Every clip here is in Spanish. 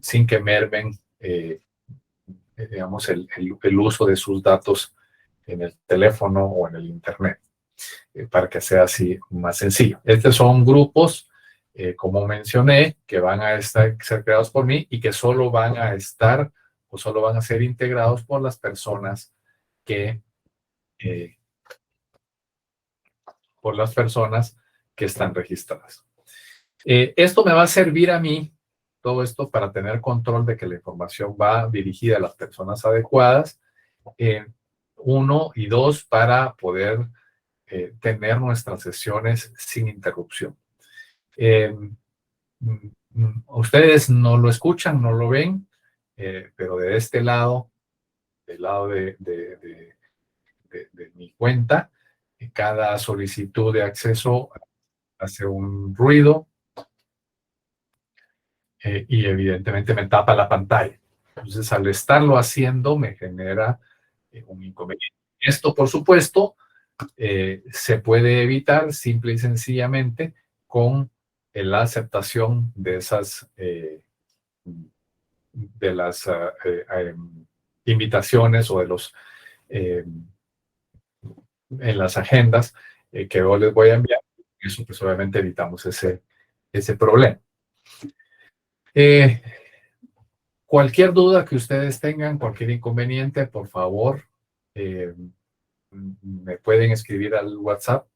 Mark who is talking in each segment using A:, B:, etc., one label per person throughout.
A: sin que mermen, digamos, el uso de sus datos en el teléfono o en el internet, para que sea así más sencillo. Estos son grupos, como mencioné, que van a ser creados por mí y que solo van a estar o solo van a ser integrados por las personas que están registradas. Esto me va a servir a mí, todo esto, para tener control de que la información va dirigida a las personas adecuadas. Uno, y dos, para poder tener nuestras sesiones sin interrupción. Ustedes no lo escuchan, no lo ven, pero de este lado, del lado de mi cuenta, cada solicitud de acceso hace un ruido y evidentemente me tapa la pantalla. Entonces, al estarlo haciendo, me genera un inconveniente. Esto, por supuesto, se puede evitar simple y sencillamente con la aceptación de las invitaciones o de los en las agendas que yo les voy a enviar. Eso, pues, obviamente evitamos ese problema. Cualquier duda que ustedes tengan, cualquier inconveniente, por favor, me pueden escribir al WhatsApp,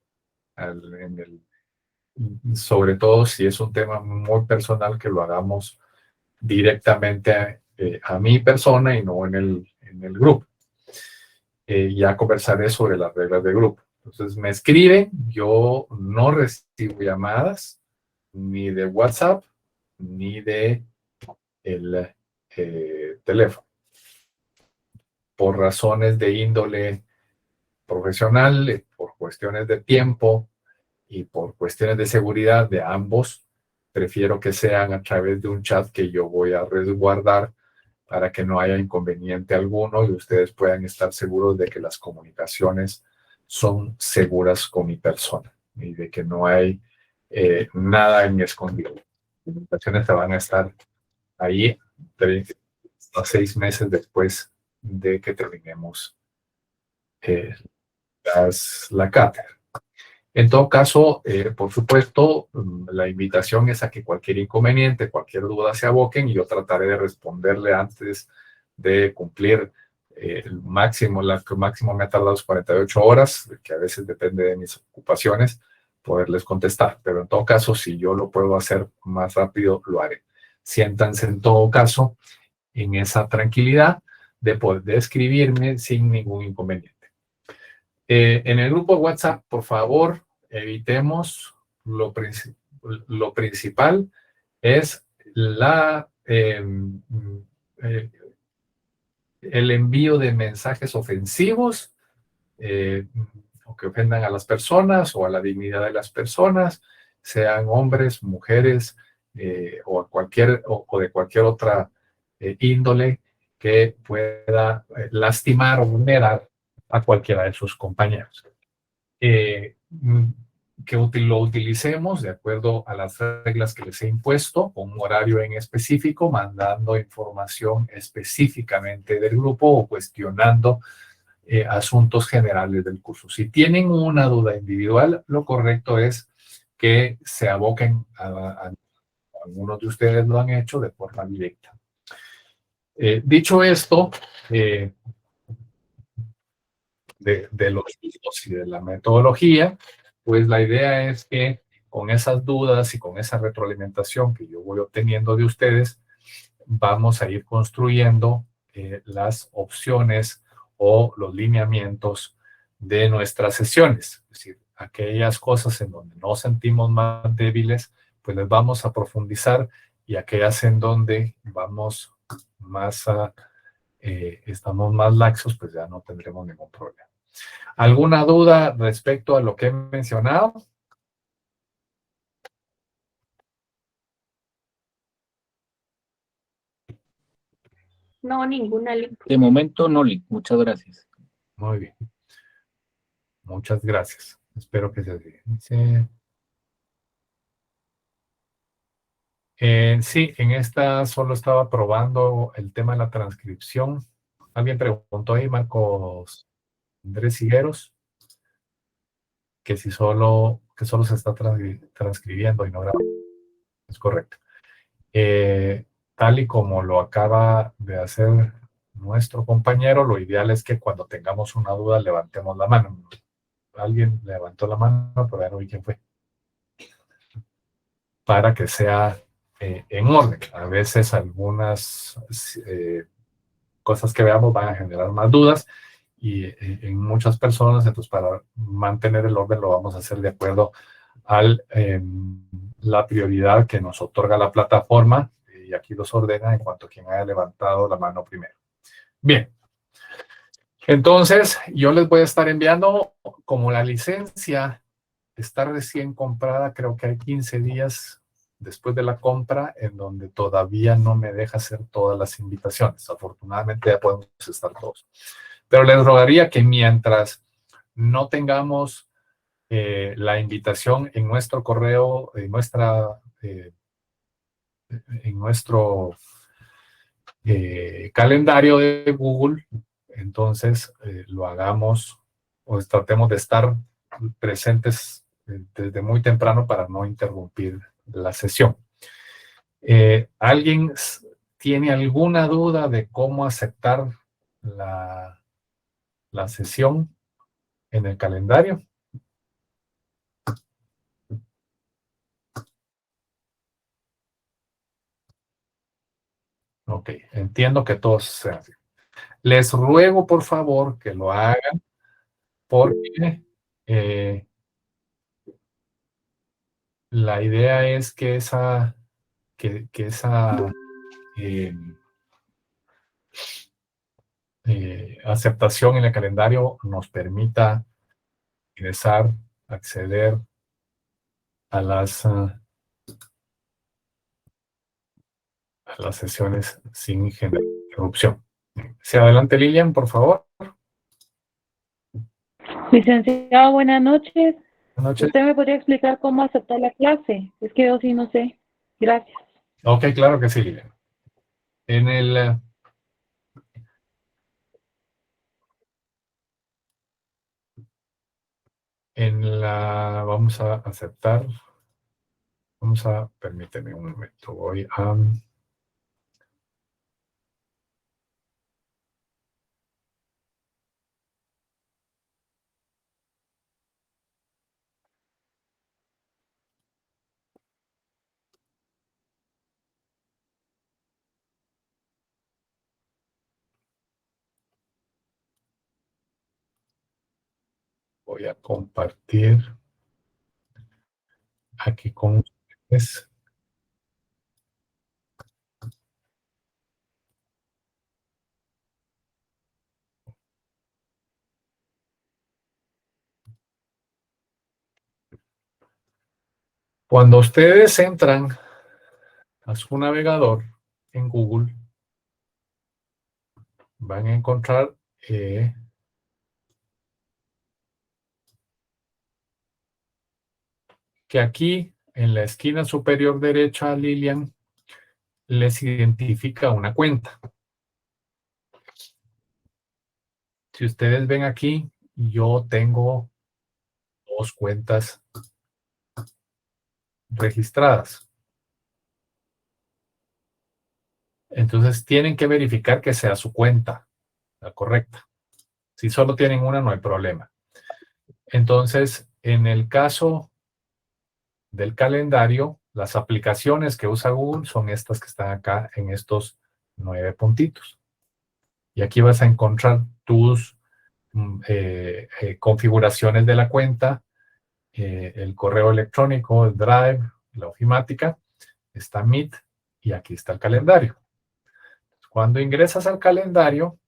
A: sobre todo si es un tema muy personal, que lo hagamos directamente a mi persona y no en el grupo. Ya conversaré sobre las reglas de grupo. Entonces me escriben, yo no recibo llamadas ni de WhatsApp ni de el teléfono, por razones de índole profesional, por cuestiones de tiempo y por cuestiones de seguridad de ambos. Prefiero que sean a través de un chat que yo voy a resguardar para que no haya inconveniente alguno y ustedes puedan estar seguros de que las comunicaciones son seguras con mi persona y de que no hay nada en mi escondido. Las comunicaciones te van a estar ahí 3 a 6 meses después de que terminemos la cátedra. En todo caso, por supuesto, la invitación es a que cualquier inconveniente, cualquier duda se aboquen y yo trataré de responderle antes de cumplir el máximo. Que máximo me ha tardado 48 horas, que a veces depende de mis ocupaciones, poderles contestar. Pero en todo caso, si yo lo puedo hacer más rápido, lo haré. Siéntanse en todo caso en esa tranquilidad de poder escribirme sin ningún inconveniente. En el grupo WhatsApp, por favor, evitemos lo principal es el envío de mensajes ofensivos o que ofendan a las personas o a la dignidad de las personas, sean hombres, mujeres o de cualquier otra índole que pueda lastimar o vulnerar a cualquiera de sus compañeros. Que lo utilicemos de acuerdo a las reglas que les he impuesto, con un horario en específico, mandando información específicamente del grupo o cuestionando asuntos generales del curso. Si tienen una duda individual, lo correcto es que se aboquen algunos de ustedes lo han hecho de forma directa. Dicho esto, de los usos y de la metodología, pues la idea es que con esas dudas y con esa retroalimentación que yo voy obteniendo de ustedes, vamos a ir construyendo las opciones o los lineamientos de nuestras sesiones. Es decir, aquellas cosas en donde nos sentimos más débiles, pues les vamos a profundizar, y aquellas en donde estamos más laxos, pues ya no tendremos ningún problema. ¿Alguna duda respecto a lo que he mencionado?
B: No, ninguna, Lic.
C: De momento no, Lic. Muchas gracias.
A: Muy bien. Muchas gracias. Espero que se diga. Sí, en esta solo estaba probando el tema de la transcripción. Alguien preguntó ahí, Marcos Andrés Higueros, que si solo se está transcribiendo y no grabando. Es correcto. Tal y como lo acaba de hacer nuestro compañero, lo ideal es que cuando tengamos una duda levantemos la mano. Alguien levantó la mano, pero ya no vi quién fue. Para que sea en orden. A veces algunas cosas que veamos van a generar más dudas y en muchas personas, entonces para mantener el orden lo vamos a hacer de acuerdo a la prioridad que nos otorga la plataforma y aquí los ordena en cuanto a quien haya levantado la mano primero. Bien, entonces yo les voy a estar enviando, como la licencia está recién comprada, creo que hay 15 días después de la compra en donde todavía no me deja hacer todas las invitaciones. Afortunadamente ya podemos estar todos. Pero les rogaría que mientras no tengamos la invitación en nuestro correo, en nuestro calendario de Google, entonces lo hagamos o tratemos de estar presentes desde muy temprano para no interrumpir la sesión. ¿Alguien tiene alguna duda de cómo aceptar la sesión en el calendario? Ok, entiendo que todos sean así. Les ruego, por favor, que lo hagan porque la idea es que esa eh, aceptación en el calendario nos permita ingresar, acceder a las sesiones sin generar interrupción. Sí, adelante, Lilian, por favor.
D: Licenciado, buenas noches.
A: Buenas noches.
D: ¿Usted me podría explicar cómo aceptar la clase? Es que yo sí no sé. Gracias.
A: Ok, claro que sí, Lilian. Vamos a aceptar. Permíteme un momento. Voy a compartir aquí con ustedes. Cuando ustedes entran a su navegador en Google, van a encontrar que aquí en la esquina superior derecha, Lilian, les identifica una cuenta. Si ustedes ven aquí, yo tengo 2 cuentas registradas. Entonces tienen que verificar que sea su cuenta la correcta. Si solo tienen una, no hay problema. Entonces, en el caso del calendario, las aplicaciones que usa Google son estas que están acá en estos 9 puntitos. Y aquí vas a encontrar tus configuraciones de la cuenta, el correo electrónico, el Drive, la ofimática, está Meet y aquí está el calendario. Cuando ingresas al calendario,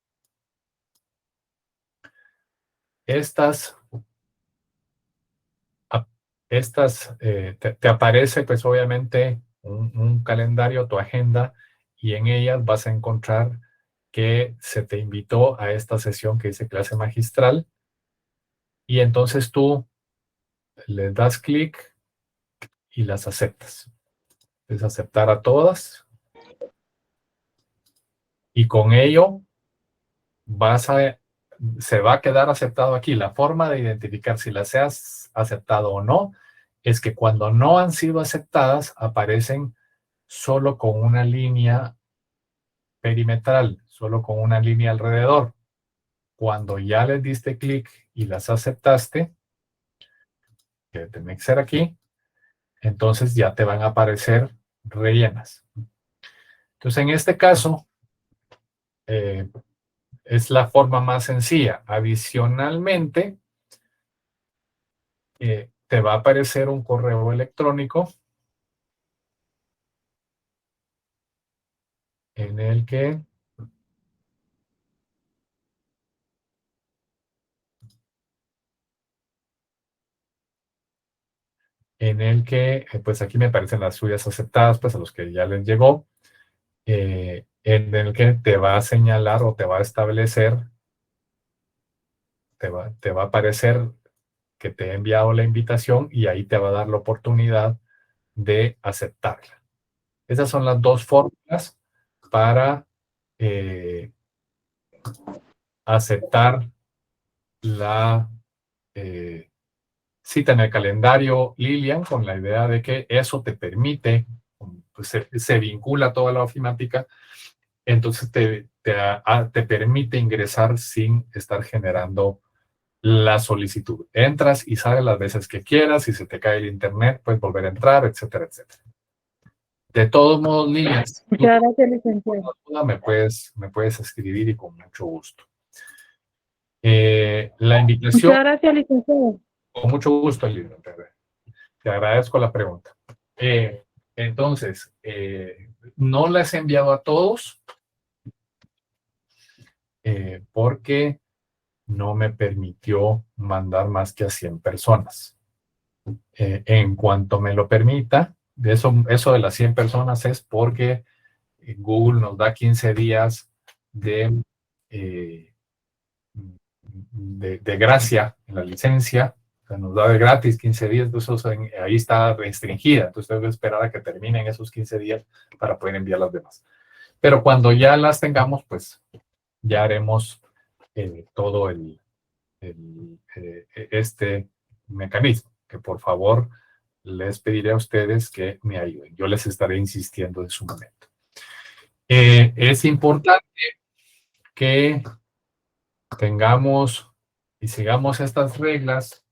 A: te aparece pues obviamente un calendario, tu agenda, y en ellas vas a encontrar que se te invitó a esta sesión que dice clase magistral, y entonces tú le das clic y las aceptas. Es aceptar a todas. Y con ello se va a quedar aceptado aquí. La forma de identificar si las has aceptado o no es que cuando no han sido aceptadas aparecen solo con una línea perimetral, solo con una línea alrededor. Cuando ya les diste clic y las aceptaste, que tiene que ser aquí, entonces ya te van a aparecer rellenas. Entonces, en este caso, es la forma más sencilla. Adicionalmente, te va a aparecer un correo electrónico en el que pues aquí me aparecen las suyas aceptadas, pues a los que ya les llegó, en el que te va a señalar o te va a establecer, te va a aparecer que te he enviado la invitación y ahí te va a dar la oportunidad de aceptarla. Esas son las dos fórmulas para aceptar la cita en el calendario, Lilian, con la idea de que eso te permite, pues se vincula toda la ofimática, entonces te permite ingresar sin estar generando la solicitud. Entras y sales las veces que quieras, si se te cae el internet, puedes volver a entrar, etcétera, etcétera. De todos modos, Lilian, si tú
D: Muchas gracias, licenciado.
A: me puedes escribir y con mucho gusto. La invitación,
D: Muchas gracias, licenciado.
A: con mucho gusto, Lilian, te agradezco la pregunta. Entonces, no las he enviado a todos porque no me permitió mandar más que a 100 personas. En cuanto me lo permita, eso de las 100 personas es porque Google nos da 15 días de gracia en la licencia, o sea, nos da de gratis 15 días, entonces ahí está restringida, entonces tengo que esperar a que terminen esos 15 días para poder enviar las demás. Pero cuando ya las tengamos, pues ya haremos todo este mecanismo, que por favor les pediré a ustedes que me ayuden. Yo les estaré insistiendo en su momento. Es importante que tengamos y sigamos estas reglas,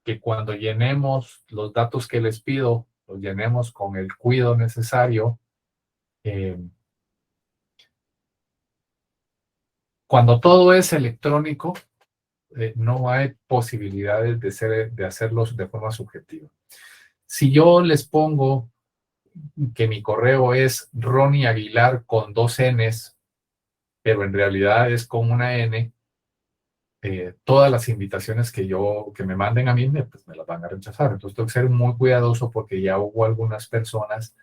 A: que cuando llenemos los datos que les pido, los llenemos con el cuidado necesario. Cuando todo es electrónico, no hay posibilidades de hacerlos de forma subjetiva. Si yo les pongo que mi correo es Ronnie Aguilar con 2 Ns, pero en realidad es con una N, todas las invitaciones que me manden a mí, pues me las van a rechazar. Entonces tengo que ser muy cuidadoso porque ya hubo algunas personas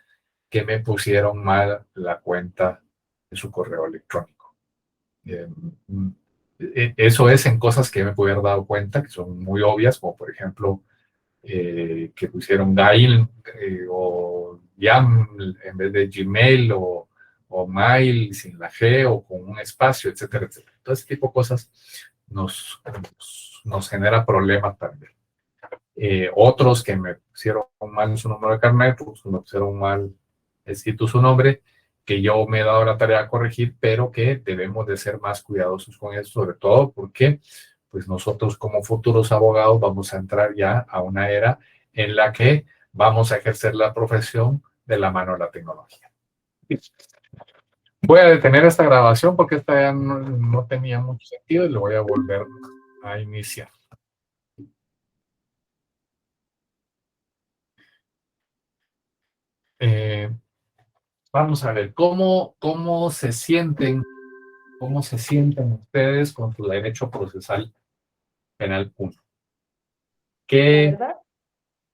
A: que me pusieron mal la cuenta de su correo electrónico. Eso es en cosas que me pude haber dado cuenta, que son muy obvias, como por ejemplo, que pusieron Gail o Yam en vez de Gmail o Mail sin la G o con un espacio, etcétera, etcétera. Todo ese tipo de cosas nos genera problemas también. Otros que me pusieron mal su número de carnet, pues me pusieron mal escrito su nombre, que yo me he dado la tarea de corregir, pero que debemos de ser más cuidadosos con eso, sobre todo porque pues nosotros como futuros abogados vamos a entrar ya a una era en la que vamos a ejercer la profesión de la mano de la tecnología. Voy a detener esta grabación porque esta ya no tenía mucho sentido y lo voy a volver a iniciar. Vamos a ver cómo se sienten ustedes con su derecho procesal penal 1. ¿Qué?
E: La verdad,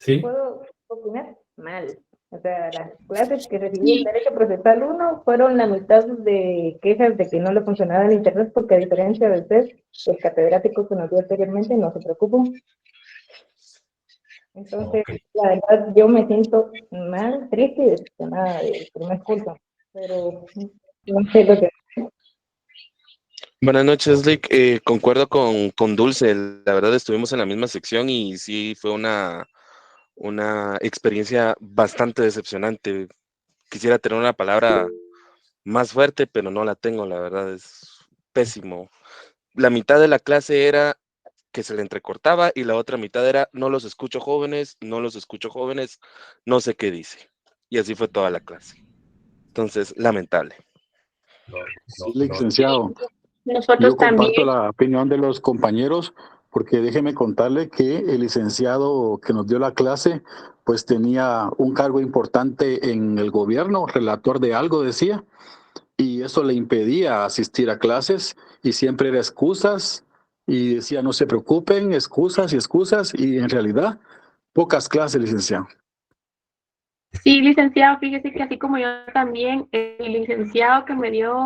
A: ¿Sí?
E: puedo opinar mal. O sea, las clases que recibí en Derecho Procesal 1 fueron la mitad de quejas de que no le funcionaba el internet, porque a diferencia de usted, el catedrático que nos dio anteriormente, no se preocupó. Entonces,
A: Ok.
E: la verdad, yo me siento mal, triste y decepcionada del primer curso, pero no sé lo que...
F: Buenas noches, Lick. Concuerdo con Dulce. La verdad, estuvimos en la misma sección y sí fue una experiencia bastante decepcionante. Quisiera tener una palabra más fuerte, pero no la tengo, la verdad, es pésimo. La mitad de la clase era que se le entrecortaba y la otra mitad era no los escucho jóvenes, no los escucho jóvenes, no sé qué dice. Y así fue toda la clase. Entonces, lamentable.
G: Sí, licenciado.
B: Nosotros
G: Yo comparto
B: también.
G: la opinión de los compañeros, porque déjeme contarle que el licenciado que nos dio la clase, pues tenía un cargo importante en el gobierno, relator de algo decía, y eso le impedía asistir a clases y siempre era excusas y decía no se preocupen, excusas y en realidad pocas clases, licenciado.
B: Sí, licenciado, fíjese que así como yo también, el licenciado que me dio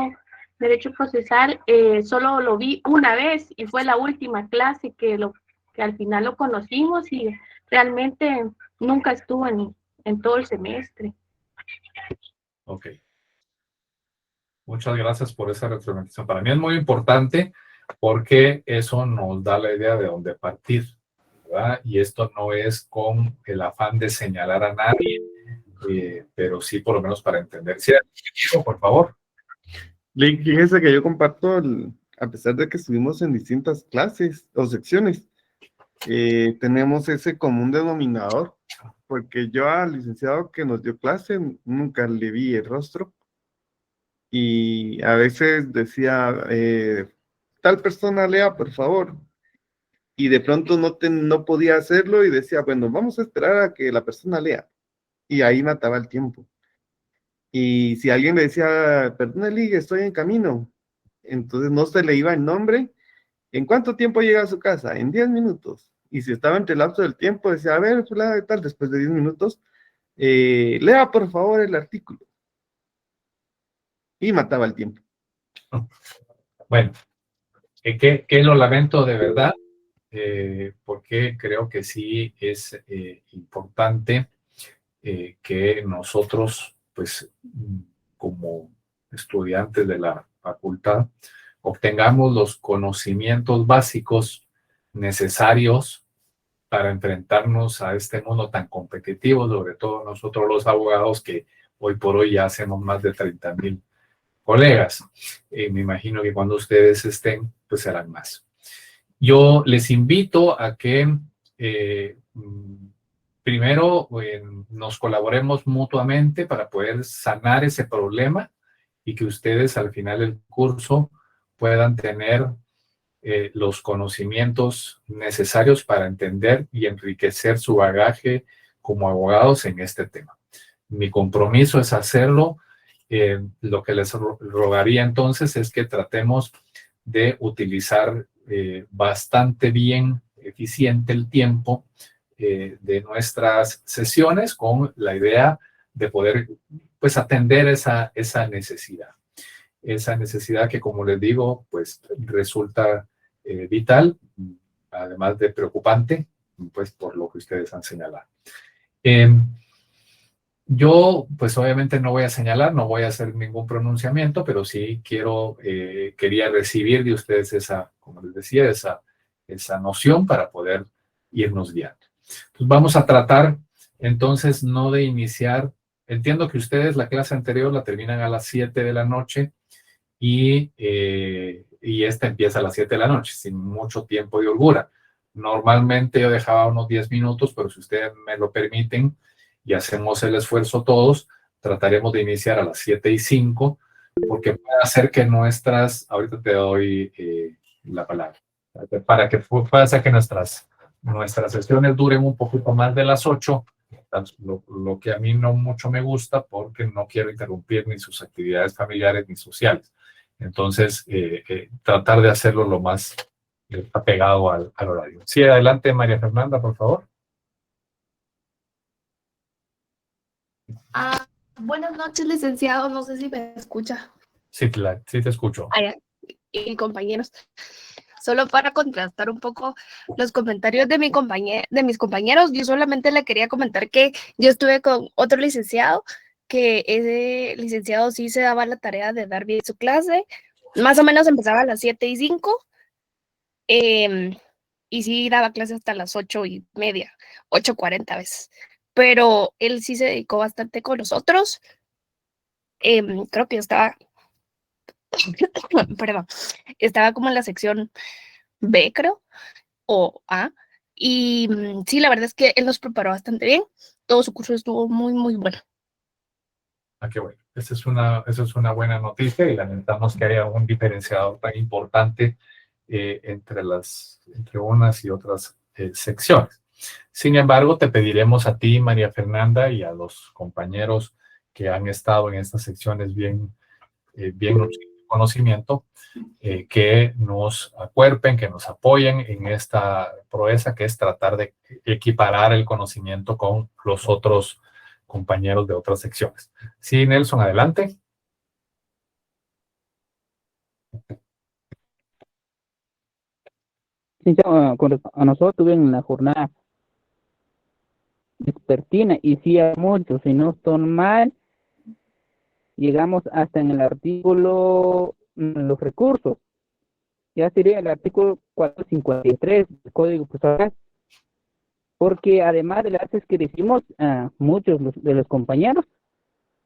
B: Derecho Procesal, solo lo vi una vez y fue la última clase que al final lo conocimos y realmente nunca estuvo en todo el semestre.
A: Ok. Muchas gracias por esa retroalimentación. Para mí es muy importante porque eso nos da la idea de dónde partir, ¿verdad? Y esto no es con el afán de señalar a nadie, pero sí por lo menos para entender. Sí, por favor.
H: Link, fíjese que yo comparto, a pesar de que estuvimos en distintas clases o secciones, tenemos ese común denominador, porque yo al licenciado que nos dio clase nunca le vi el rostro y a veces decía, tal persona lea, por favor, y de pronto no podía hacerlo y decía, bueno, vamos a esperar a que la persona lea, y ahí mataba el tiempo. Y si alguien le decía, perdón, Ligue, estoy en camino, entonces no se le iba el nombre. ¿En cuánto tiempo llega a su casa? En 10 minutos. Y si estaba entre el lapso del tiempo, decía, a ver, fulano de tal, después de 10 minutos, lea por favor el artículo. Y mataba el tiempo.
A: Bueno, que lo lamento de verdad, porque creo que sí es importante que nosotros, pues, como estudiantes de la facultad, obtengamos los conocimientos básicos necesarios para enfrentarnos a este mundo tan competitivo, sobre todo nosotros los abogados que hoy por hoy ya hacemos más de 30,000 colegas. Me imagino que cuando ustedes estén, pues serán más. Yo les invito a que primero nos colaboremos mutuamente para poder sanar ese problema y que ustedes al final del curso puedan tener los conocimientos necesarios para entender y enriquecer su bagaje como abogados en este tema. Mi compromiso es hacerlo. Lo que les rogaría entonces es que tratemos de utilizar bastante bien, eficiente el tiempo de nuestras sesiones con la idea de poder pues atender esa necesidad. Esa necesidad que, como les digo, pues resulta vital, además de preocupante, pues por lo que ustedes han señalado. Yo, pues obviamente no voy a señalar, no voy a hacer ningún pronunciamiento, pero sí quería recibir de ustedes esa, como les decía, esa noción para poder irnos guiando. Pues vamos a tratar entonces no de iniciar, entiendo que ustedes la clase anterior la terminan a las 7 de la noche y esta empieza a las 7 de la noche, sin mucho tiempo de holgura. Normalmente yo dejaba unos 10 minutos, pero si ustedes me lo permiten y hacemos el esfuerzo todos, trataremos de iniciar a las 7:05, porque puede hacer que ahorita te doy la palabra, para que pueda hacer que nuestras sesiones duren un poquito más de las 8, lo que a mí no mucho me gusta, porque no quiero interrumpir ni sus actividades familiares ni sociales. Entonces, tratar de hacerlo lo más apegado al horario. Sí, adelante, María Fernanda, por favor.
I: Buenas noches, licenciado. No sé si me escucha.
A: Sí, sí te escucho.
I: Y compañeros. Solo para contrastar un poco los comentarios de mis compañeros, yo solamente le quería comentar que yo estuve con otro licenciado, que ese licenciado sí se daba la tarea de dar bien su clase, más o menos empezaba a las 7:05, y sí daba clase hasta las 8:30, 8:40 a veces, pero él sí se dedicó bastante con nosotros. Creo que yo estaba, perdón, estaba como en la sección B, creo, o A, y sí, la verdad es que él nos preparó bastante bien, todo su curso estuvo muy, muy bueno.
A: Ah, qué bueno. Esa es una buena noticia y lamentamos que haya un diferenciador tan importante entre unas y otras secciones. Sin embargo, te pediremos a ti, María Fernanda, y a los compañeros que han estado en estas secciones bien nutridos de conocimiento, que nos acuerpen, que nos apoyen en esta proeza que es tratar de equiparar el conocimiento con los otros compañeros de otras secciones. Sí, Nelson, adelante.
C: Sí, a nosotros tuvimos la jornada vespertina y sí a muchos, si no estoy mal, llegamos hasta en el artículo, los recursos, ya sería el artículo 453 del Código Procesal, porque además de las clases que hicimos, muchos de los compañeros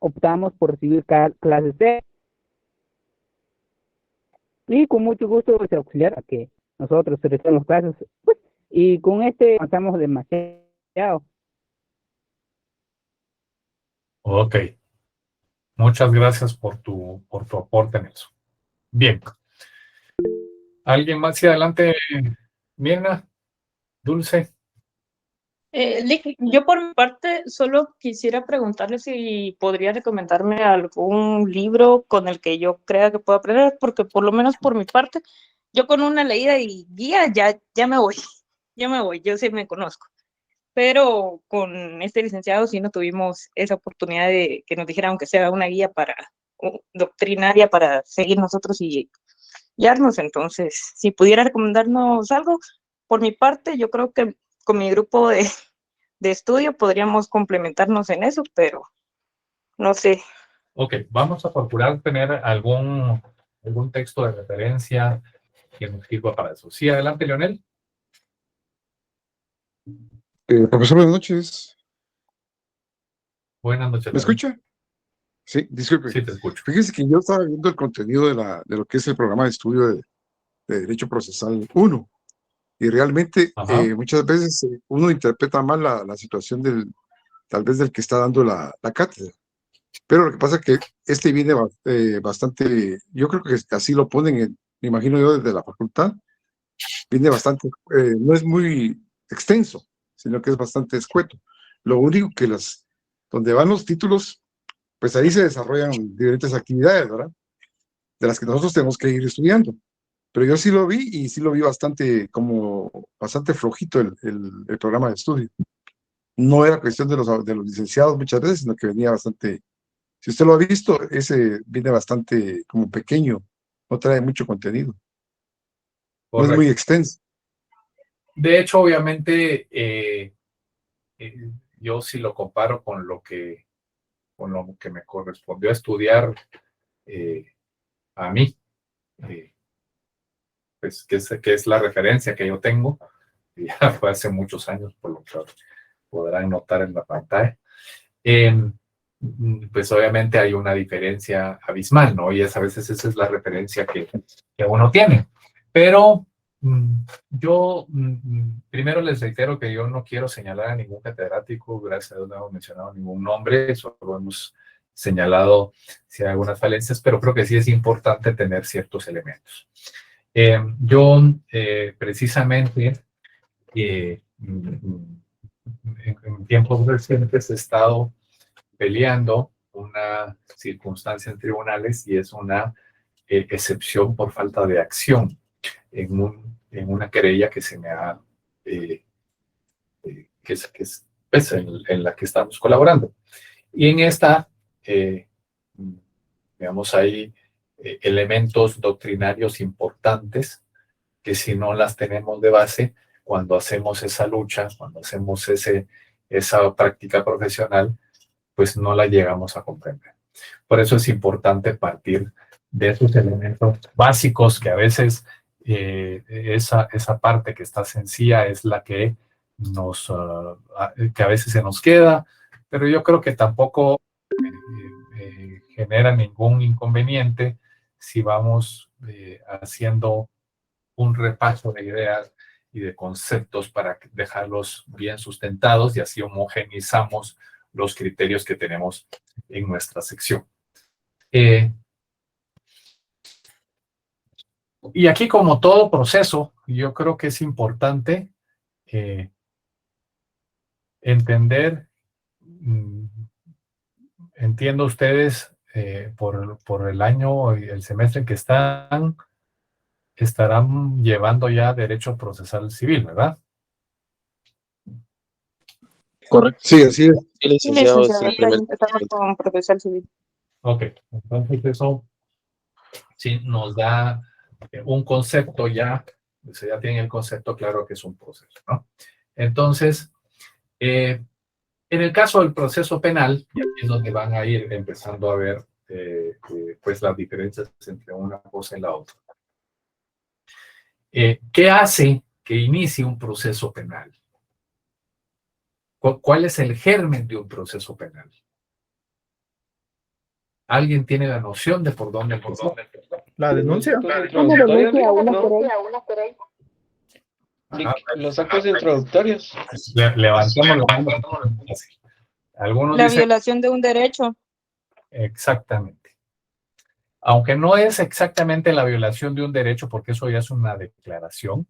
C: optamos por recibir clases C, y con mucho gusto se auxiliar a que nosotros recibamos clases, pues, y con este avanzamos demasiado.
A: Ok. Muchas gracias por tu aporte, Nelson. Bien. ¿Alguien más? Sí, adelante, Mirna, Dulce.
J: Lick, yo por mi parte solo quisiera preguntarle si podría recomendarme algún libro con el que yo crea que puedo aprender, porque por lo menos por mi parte, yo con una leída y guía ya me voy, yo sí me conozco. Pero con este licenciado sí no tuvimos esa oportunidad de que nos dijera, aunque sea una guía doctrinaria para seguir nosotros y guiarnos. Entonces, si pudiera recomendarnos algo, por mi parte, yo creo que con mi grupo de estudio podríamos complementarnos en eso, pero no sé.
A: Ok, vamos a procurar tener algún texto de referencia que nos sirva para eso. Sí, adelante, Leonel.
K: Profesor, buenas noches.
A: Buenas noches.
K: ¿Me escucha? Sí, disculpe.
A: Sí, te escucho.
K: Fíjese que yo estaba viendo el contenido de lo que es el programa de estudio de Derecho Procesal 1, y realmente muchas veces uno interpreta mal la situación tal vez del que está dando la cátedra. Pero lo que pasa es que este viene bastante, yo creo que así lo ponen, me imagino yo desde la facultad, viene bastante, no es muy extenso, sino que es bastante escueto. Lo único que donde van los títulos, pues ahí se desarrollan diferentes actividades, ¿verdad? De las que nosotros tenemos que ir estudiando. Pero yo sí lo vi y sí lo vi bastante flojito el programa de estudio. No era cuestión de los licenciados muchas veces, sino que venía bastante, si usted lo ha visto, ese viene bastante como pequeño, no trae mucho contenido.
A: Correcto.
K: No es muy extenso.
A: De hecho, obviamente, yo sí lo comparo con lo que me correspondió estudiar a mí, pues que es la referencia que yo tengo. Ya fue hace muchos años, por lo que podrán notar en la pantalla. Pues obviamente hay una diferencia abismal, ¿no? Y a veces esa es la referencia que uno tiene. Pero yo primero les reitero que yo no quiero señalar a ningún catedrático, gracias a Dios no hemos mencionado ningún nombre, solo hemos señalado si hay algunas falencias, pero creo que sí es importante tener ciertos elementos. Yo precisamente en tiempos recientes he estado peleando una circunstancia en tribunales y es una excepción por falta de acción en una querella que se me ha pues, en la que estamos colaborando. Y en esta, digamos, hay elementos doctrinarios importantes que si no las tenemos de base, cuando hacemos esa lucha, cuando hacemos esa práctica profesional, pues no la llegamos a comprender. Por eso es importante partir de esos elementos básicos que a veces esa parte que está sencilla es la que que a veces se nos queda, pero yo creo que tampoco genera ningún inconveniente si vamos haciendo un repaso de ideas y de conceptos para dejarlos bien sustentados y así homogeneizamos los criterios que tenemos en nuestra sección. Y aquí, como todo proceso, yo creo que es importante entender, entiendo ustedes por el año y el semestre en que estarán llevando ya Derecho Procesal Civil, ¿verdad?
F: Correcto.
K: Sí, así es.
F: Sí, licenciado, es el primer.
J: Empezamos con procesal civil.
A: Ok, entonces eso sí nos da un concepto ya, pues ya tienen el concepto claro que es un proceso, ¿no? Entonces, en el caso del proceso penal, y aquí es donde van a ir empezando a ver pues las diferencias entre una cosa y la otra. ¿Qué hace que inicie un proceso penal? ¿Cuál es el germen de un proceso penal? ¿Alguien tiene la noción de por dónde empezar?
H: La denuncia.
L: Los actos introductorios.
A: Levantemos la mano. Algunos
J: La
A: dicen,
J: violación de un derecho.
A: exactamente. Aunque no es exactamente la violación de un derecho, porque eso ya es una declaración,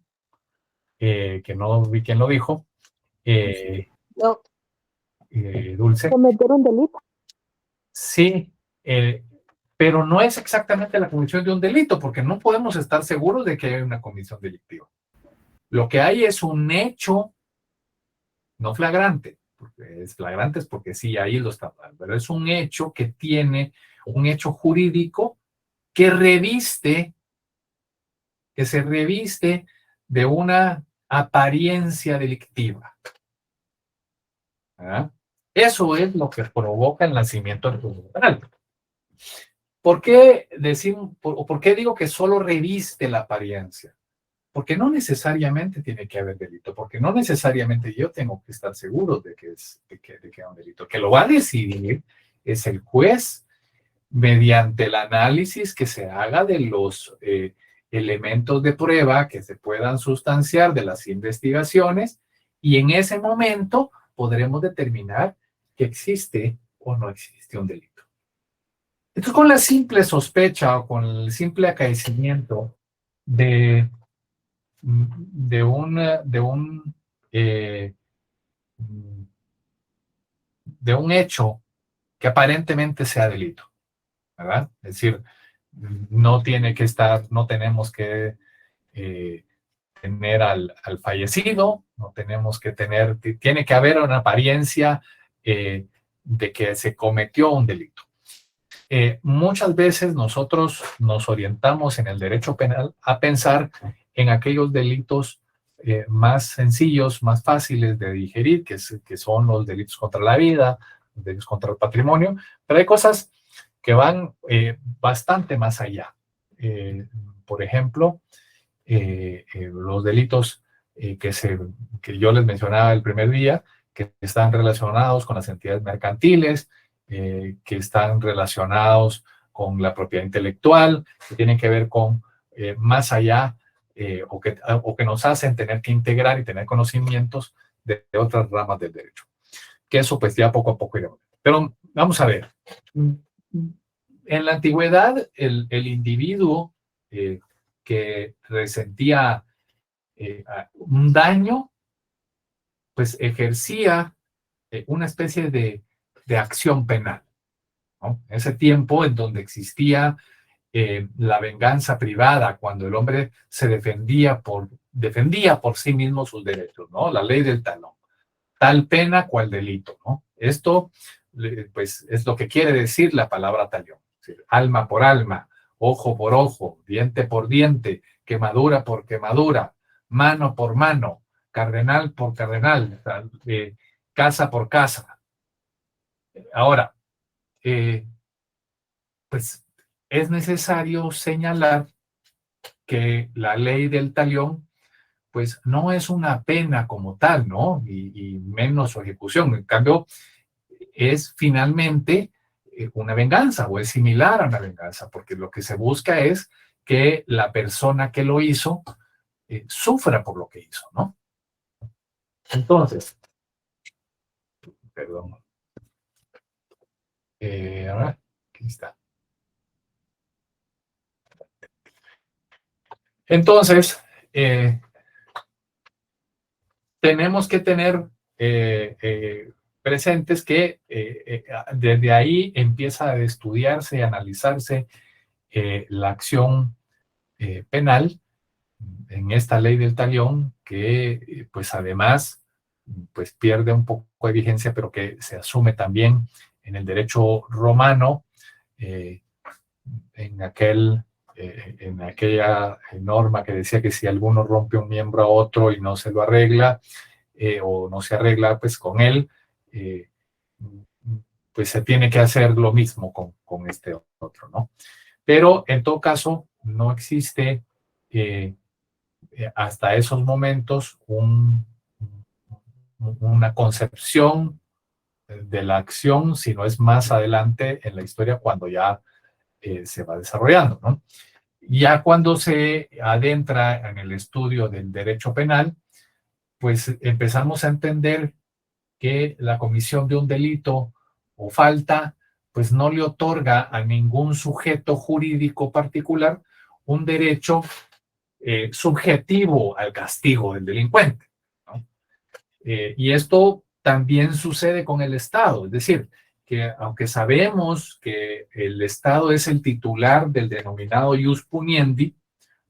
A: que no vi quién lo dijo.
J: No.
A: Dulce.
D: Cometer un delito.
A: Sí, pero no es exactamente la comisión de un delito, porque no podemos estar seguros de que hay una comisión delictiva. Lo que hay es un hecho no flagrante, porque es flagrante es porque sí, ahí lo está mal, pero es un hecho que tiene un hecho jurídico que se reviste de una apariencia delictiva. ¿Ah? Eso es lo que provoca el nacimiento del proceso penal. ¿Por qué digo que solo reviste la apariencia? Porque no necesariamente tiene que haber delito, porque no necesariamente yo tengo que estar seguro de que hay un delito. Que lo va a decidir es el juez mediante el análisis que se haga de los elementos de prueba que se puedan sustanciar de las investigaciones, y en ese momento podremos determinar que existe o no existe un delito. Entonces, con la simple sospecha o con el simple acaecimiento de un hecho que aparentemente sea delito, ¿verdad? Es decir, no tenemos que tener al fallecido, no tenemos que tiene que haber una apariencia de que se cometió un delito. Muchas veces nosotros nos orientamos en el derecho penal a pensar en aquellos delitos más sencillos, más fáciles de digerir, que son los delitos contra la vida, los delitos contra el patrimonio, pero hay cosas que van bastante más allá. Por ejemplo, los delitos que yo les mencionaba el primer día, que están relacionados con las entidades mercantiles, que están relacionados con la propiedad intelectual, que tienen que ver con más allá, o que nos hacen tener que integrar y tener conocimientos de otras ramas del derecho. Que eso pues ya poco a poco iremos. Pero vamos a ver. En la antigüedad, el individuo que resentía un daño, pues ejercía una especie de acción penal, ¿no? Ese tiempo en donde existía la venganza privada, cuando el hombre se defendía por sí mismo sus derechos, ¿no? La ley del talón. Tal pena cual delito, ¿no? Esto, pues, es lo que quiere decir la palabra talión. Es decir, alma por alma, ojo por ojo, diente por diente, quemadura por quemadura, mano por mano, cardenal por cardenal, casa por casa. Ahora, pues es necesario señalar que la ley del talión pues no es una pena como tal, ¿no? Y menos su ejecución. En cambio, es finalmente una venganza o es similar a una venganza, porque lo que se busca es que la persona que lo hizo sufra por lo que hizo, ¿no? Entonces, perdón. Ahora, aquí está. Entonces, tenemos que tener presentes que desde ahí empieza a estudiarse y analizarse la acción penal en esta ley del talión que pues además pues pierde un poco de vigencia, pero que se asume también en el derecho romano en aquella norma que decía que si alguno rompe un miembro a otro y no se lo arregla o no se arregla pues con él, pues se tiene que hacer lo mismo con este otro, ¿no? Pero en todo caso no existe hasta esos momentos una concepción de la acción, sino es más adelante en la historia cuando ya se va desarrollando, ¿no? Ya cuando se adentra en el estudio del derecho penal, pues empezamos a entender que la comisión de un delito o falta, pues no le otorga a ningún sujeto jurídico particular un derecho subjetivo al castigo del delincuente, ¿no? Y esto también sucede con el Estado, es decir, que aunque sabemos que el Estado es el titular del denominado ius puniendi,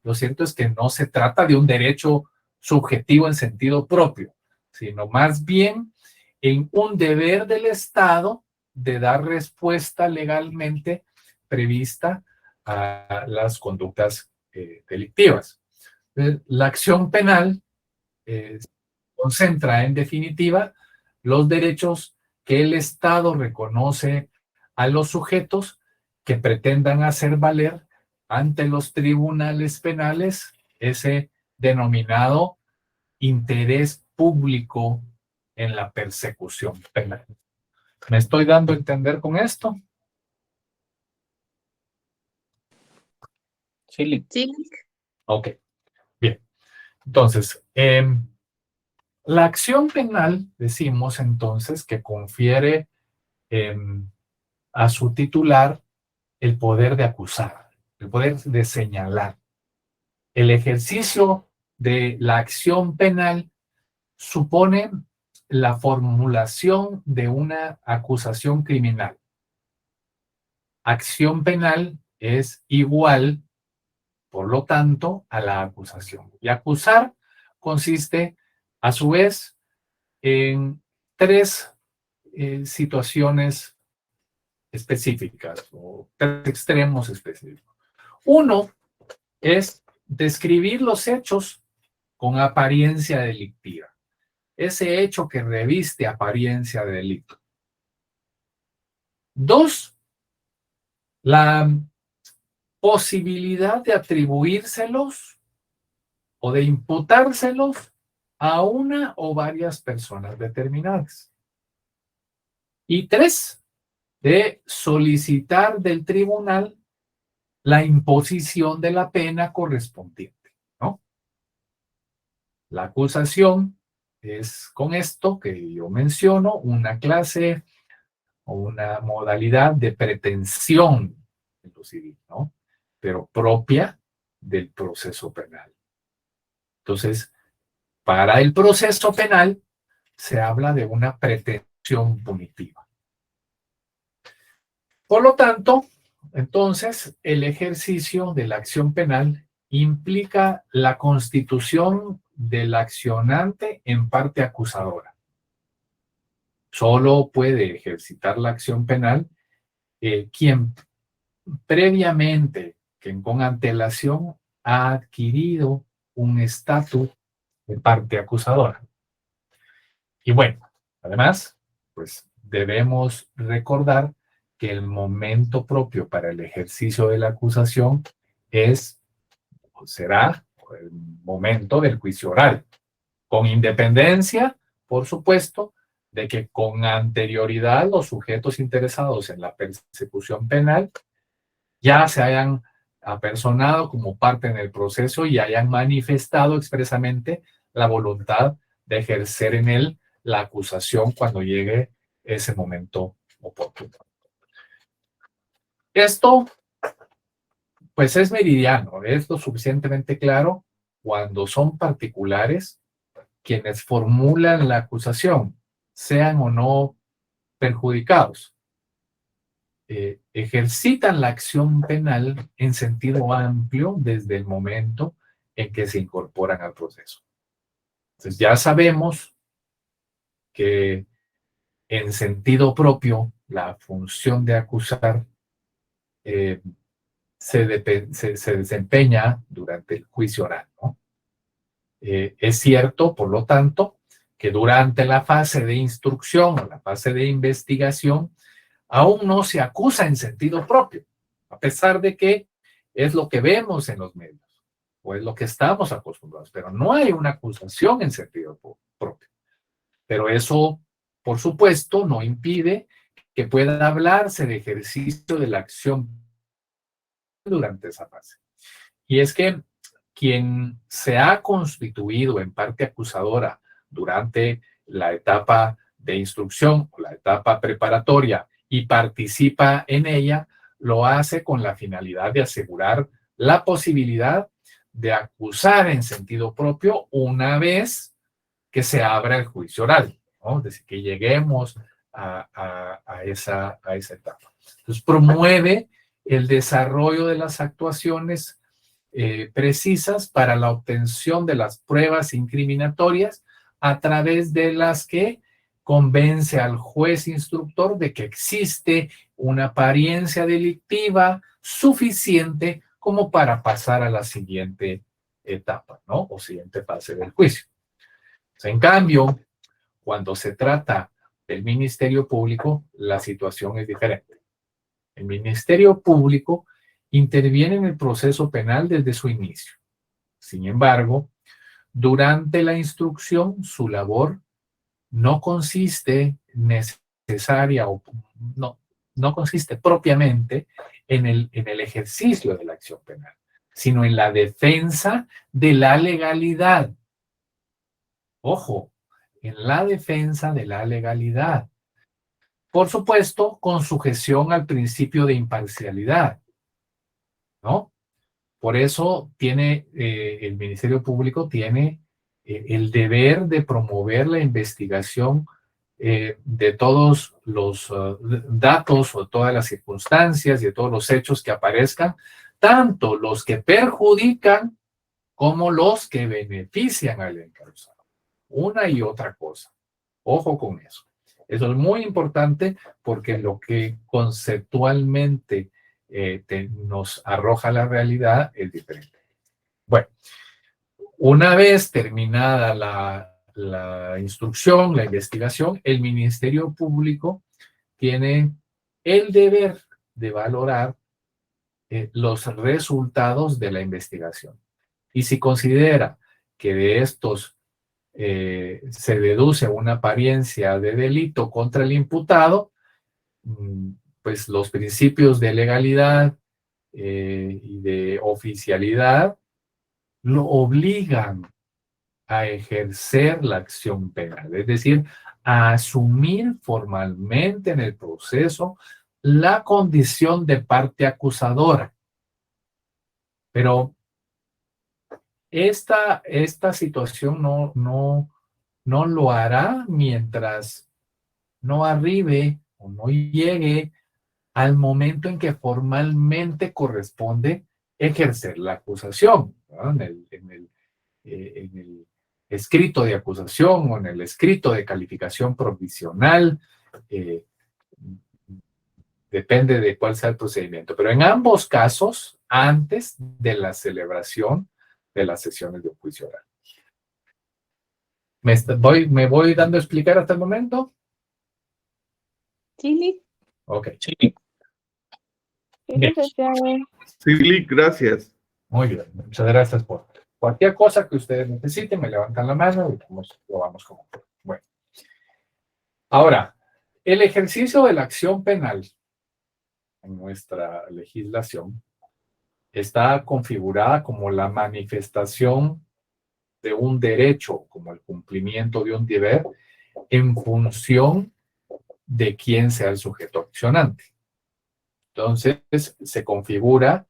A: lo cierto es que no se trata de un derecho subjetivo en sentido propio, sino más bien en un deber del Estado de dar respuesta legalmente prevista a las conductas delictivas. La acción penal concentra en definitiva los derechos que el Estado reconoce a los sujetos que pretendan hacer valer ante los tribunales penales ese denominado interés público en la persecución penal. ¿Me estoy dando a entender con esto?
C: Sí.
I: Sí.
A: Ok, bien. Entonces, la acción penal, decimos entonces, que confiere a su titular el poder de acusar, el poder de señalar. El ejercicio de la acción penal supone la formulación de una acusación criminal. Acción penal es igual, por lo tanto, a la acusación. Y acusar consiste, a su vez, en tres situaciones específicas o tres extremos específicos. Uno es describir los hechos con apariencia delictiva. Ese hecho que reviste apariencia de delito. Dos, la posibilidad de atribuírselos o de imputárselos a una o varias personas determinadas. Y tres, de solicitar del tribunal la imposición de la pena correspondiente, ¿no? La acusación es con esto que yo menciono una clase o una modalidad de pretensión en lo civil, ¿no? Pero propia del proceso penal. Entonces, para el proceso penal se habla de una pretensión punitiva. Por lo tanto, entonces, el ejercicio de la acción penal implica la constitución del accionante en parte acusadora. Solo puede ejercitar la acción penal quien previamente quien con antelación ha adquirido un estatus de parte acusadora. Y bueno, además, pues debemos recordar que el momento propio para el ejercicio de la acusación será el momento del juicio oral, con independencia, por supuesto, de que con anterioridad los sujetos interesados en la persecución penal ya se hayan apersonado como parte en el proceso y hayan manifestado expresamente la voluntad de ejercer en él la acusación cuando llegue ese momento oportuno. Esto, pues es meridiano, es lo suficientemente claro cuando son particulares quienes formulan la acusación, sean o no perjudicados. Ejercitan la acción penal en sentido amplio desde el momento en que se incorporan al proceso. Entonces ya sabemos que en sentido propio la función de acusar se desempeña durante el juicio oral, ¿no? Es cierto, por lo tanto, que durante la fase de instrucción o la fase de investigación aún no se acusa en sentido propio, a pesar de que es lo que vemos en los medios o es lo que estamos acostumbrados, pero no hay una acusación en sentido propio. Pero eso, por supuesto, no impide que pueda hablarse de ejercicio de la acción durante esa fase. Y es que quien se ha constituido en parte acusadora durante la etapa de instrucción o la etapa preparatoria y participa en ella, lo hace con la finalidad de asegurar la posibilidad de acusar en sentido propio una vez que se abra el juicio oral, ¿no? Desde que lleguemos a esa etapa. Entonces, promueve el desarrollo de las actuaciones precisas para la obtención de las pruebas incriminatorias a través de las que convence al juez instructor de que existe una apariencia delictiva suficiente como para pasar a la siguiente etapa, ¿no? O siguiente fase del juicio. En cambio, cuando se trata del Ministerio Público, la situación es diferente. El Ministerio Público interviene en el proceso penal desde su inicio. Sin embargo, durante la instrucción, su labor no consiste necesaria o no consiste propiamente en el ejercicio de la acción penal, sino en la defensa de la legalidad. Ojo, en la defensa de la legalidad. Por supuesto, con sujeción al principio de imparcialidad, ¿no? Por eso el Ministerio Público tiene el deber de promover la investigación de todos los datos o todas las circunstancias y de todos los hechos que aparezcan, tanto los que perjudican como los que benefician al encausado. Una y otra cosa. Ojo con eso. Eso es muy importante porque lo que conceptualmente nos arroja la realidad es diferente. Bueno, una vez terminada la instrucción, la investigación, el Ministerio Público tiene el deber de valorar los resultados de la investigación. Y si considera que de estos se deduce una apariencia de delito contra el imputado, pues los principios de legalidad y de oficialidad lo obligan a ejercer la acción penal, es decir, a asumir formalmente en el proceso la condición de parte acusadora. Pero esta situación no lo hará mientras no arribe o no llegue al momento en que formalmente corresponde ejercer la acusación, ¿no? En el escrito de acusación o en el escrito de calificación provisional Depende de cuál sea el procedimiento. Pero en ambos casos, antes de la celebración de las sesiones de juicio oral. ¿Me voy dando a explicar hasta el momento?
D: Sí,
A: Ok.
D: sí, licenciado.
H: Sí, gracias.
A: Muy bien. Muchas gracias por cualquier cosa que ustedes necesiten. Me levantan la mano y lo vamos como. Bueno. Ahora, el ejercicio de la acción penal en nuestra legislación está configurada como la manifestación de un derecho, como el cumplimiento de un deber, en función de quién sea el sujeto accionante. Entonces, se configura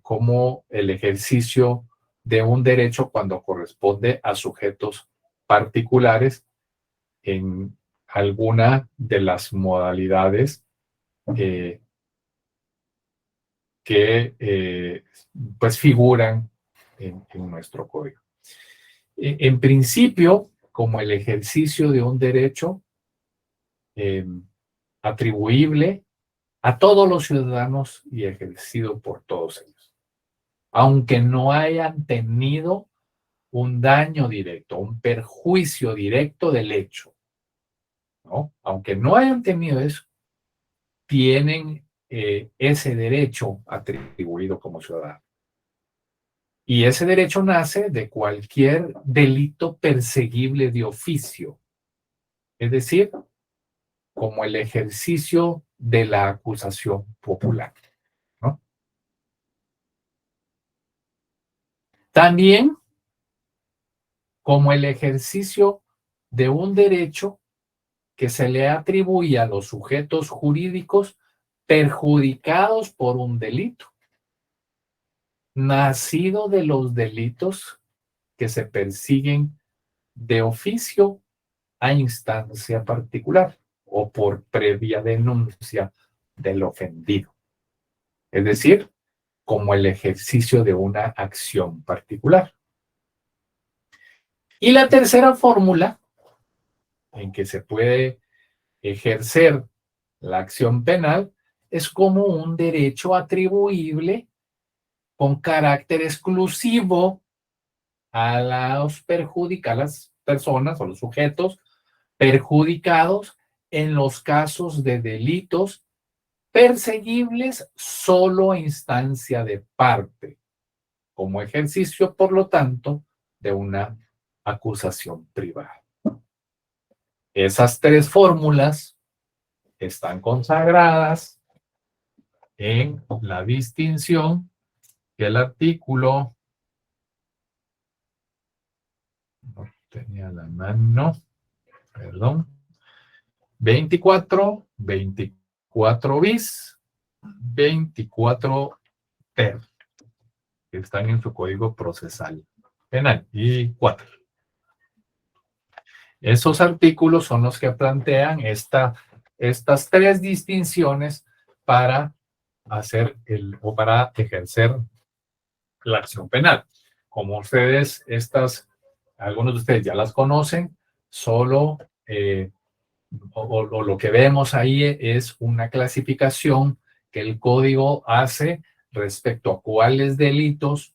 A: como el ejercicio de un derecho cuando corresponde a sujetos particulares en alguna de las modalidades que pues figuran en nuestro código. En principio, como el ejercicio de un derecho atribuible a todos los ciudadanos y ejercido por todos ellos, aunque no hayan tenido un daño directo, un perjuicio directo del hecho, ¿no? Aunque no hayan tenido eso, tienen ese derecho atribuido como ciudadano. Y ese derecho nace de cualquier delito perseguible de oficio, es decir, como el ejercicio de la acusación popular, ¿no? También como el ejercicio de un derecho que se le atribuye a los sujetos jurídicos perjudicados por un delito, nacido de los delitos que se persiguen de oficio a instancia particular o por previa denuncia del ofendido. Es decir, como el ejercicio de una acción particular. Y la tercera fórmula en que se puede ejercer la acción penal es como un derecho atribuible con carácter exclusivo a las personas o los sujetos perjudicados en los casos de delitos perseguibles solo a instancia de parte, como ejercicio, por lo tanto, de una acusación privada. Esas tres fórmulas están consagradas en la distinción que el artículo, no tenía la mano, perdón, 24 bis, 24 ter, que están en su código procesal penal, y 4. Esos artículos son los que plantean estas tres distinciones para hacer o para ejercer la acción penal. Como ustedes, algunos de ustedes ya las conocen, solo o lo que vemos ahí es una clasificación que el código hace respecto a cuáles delitos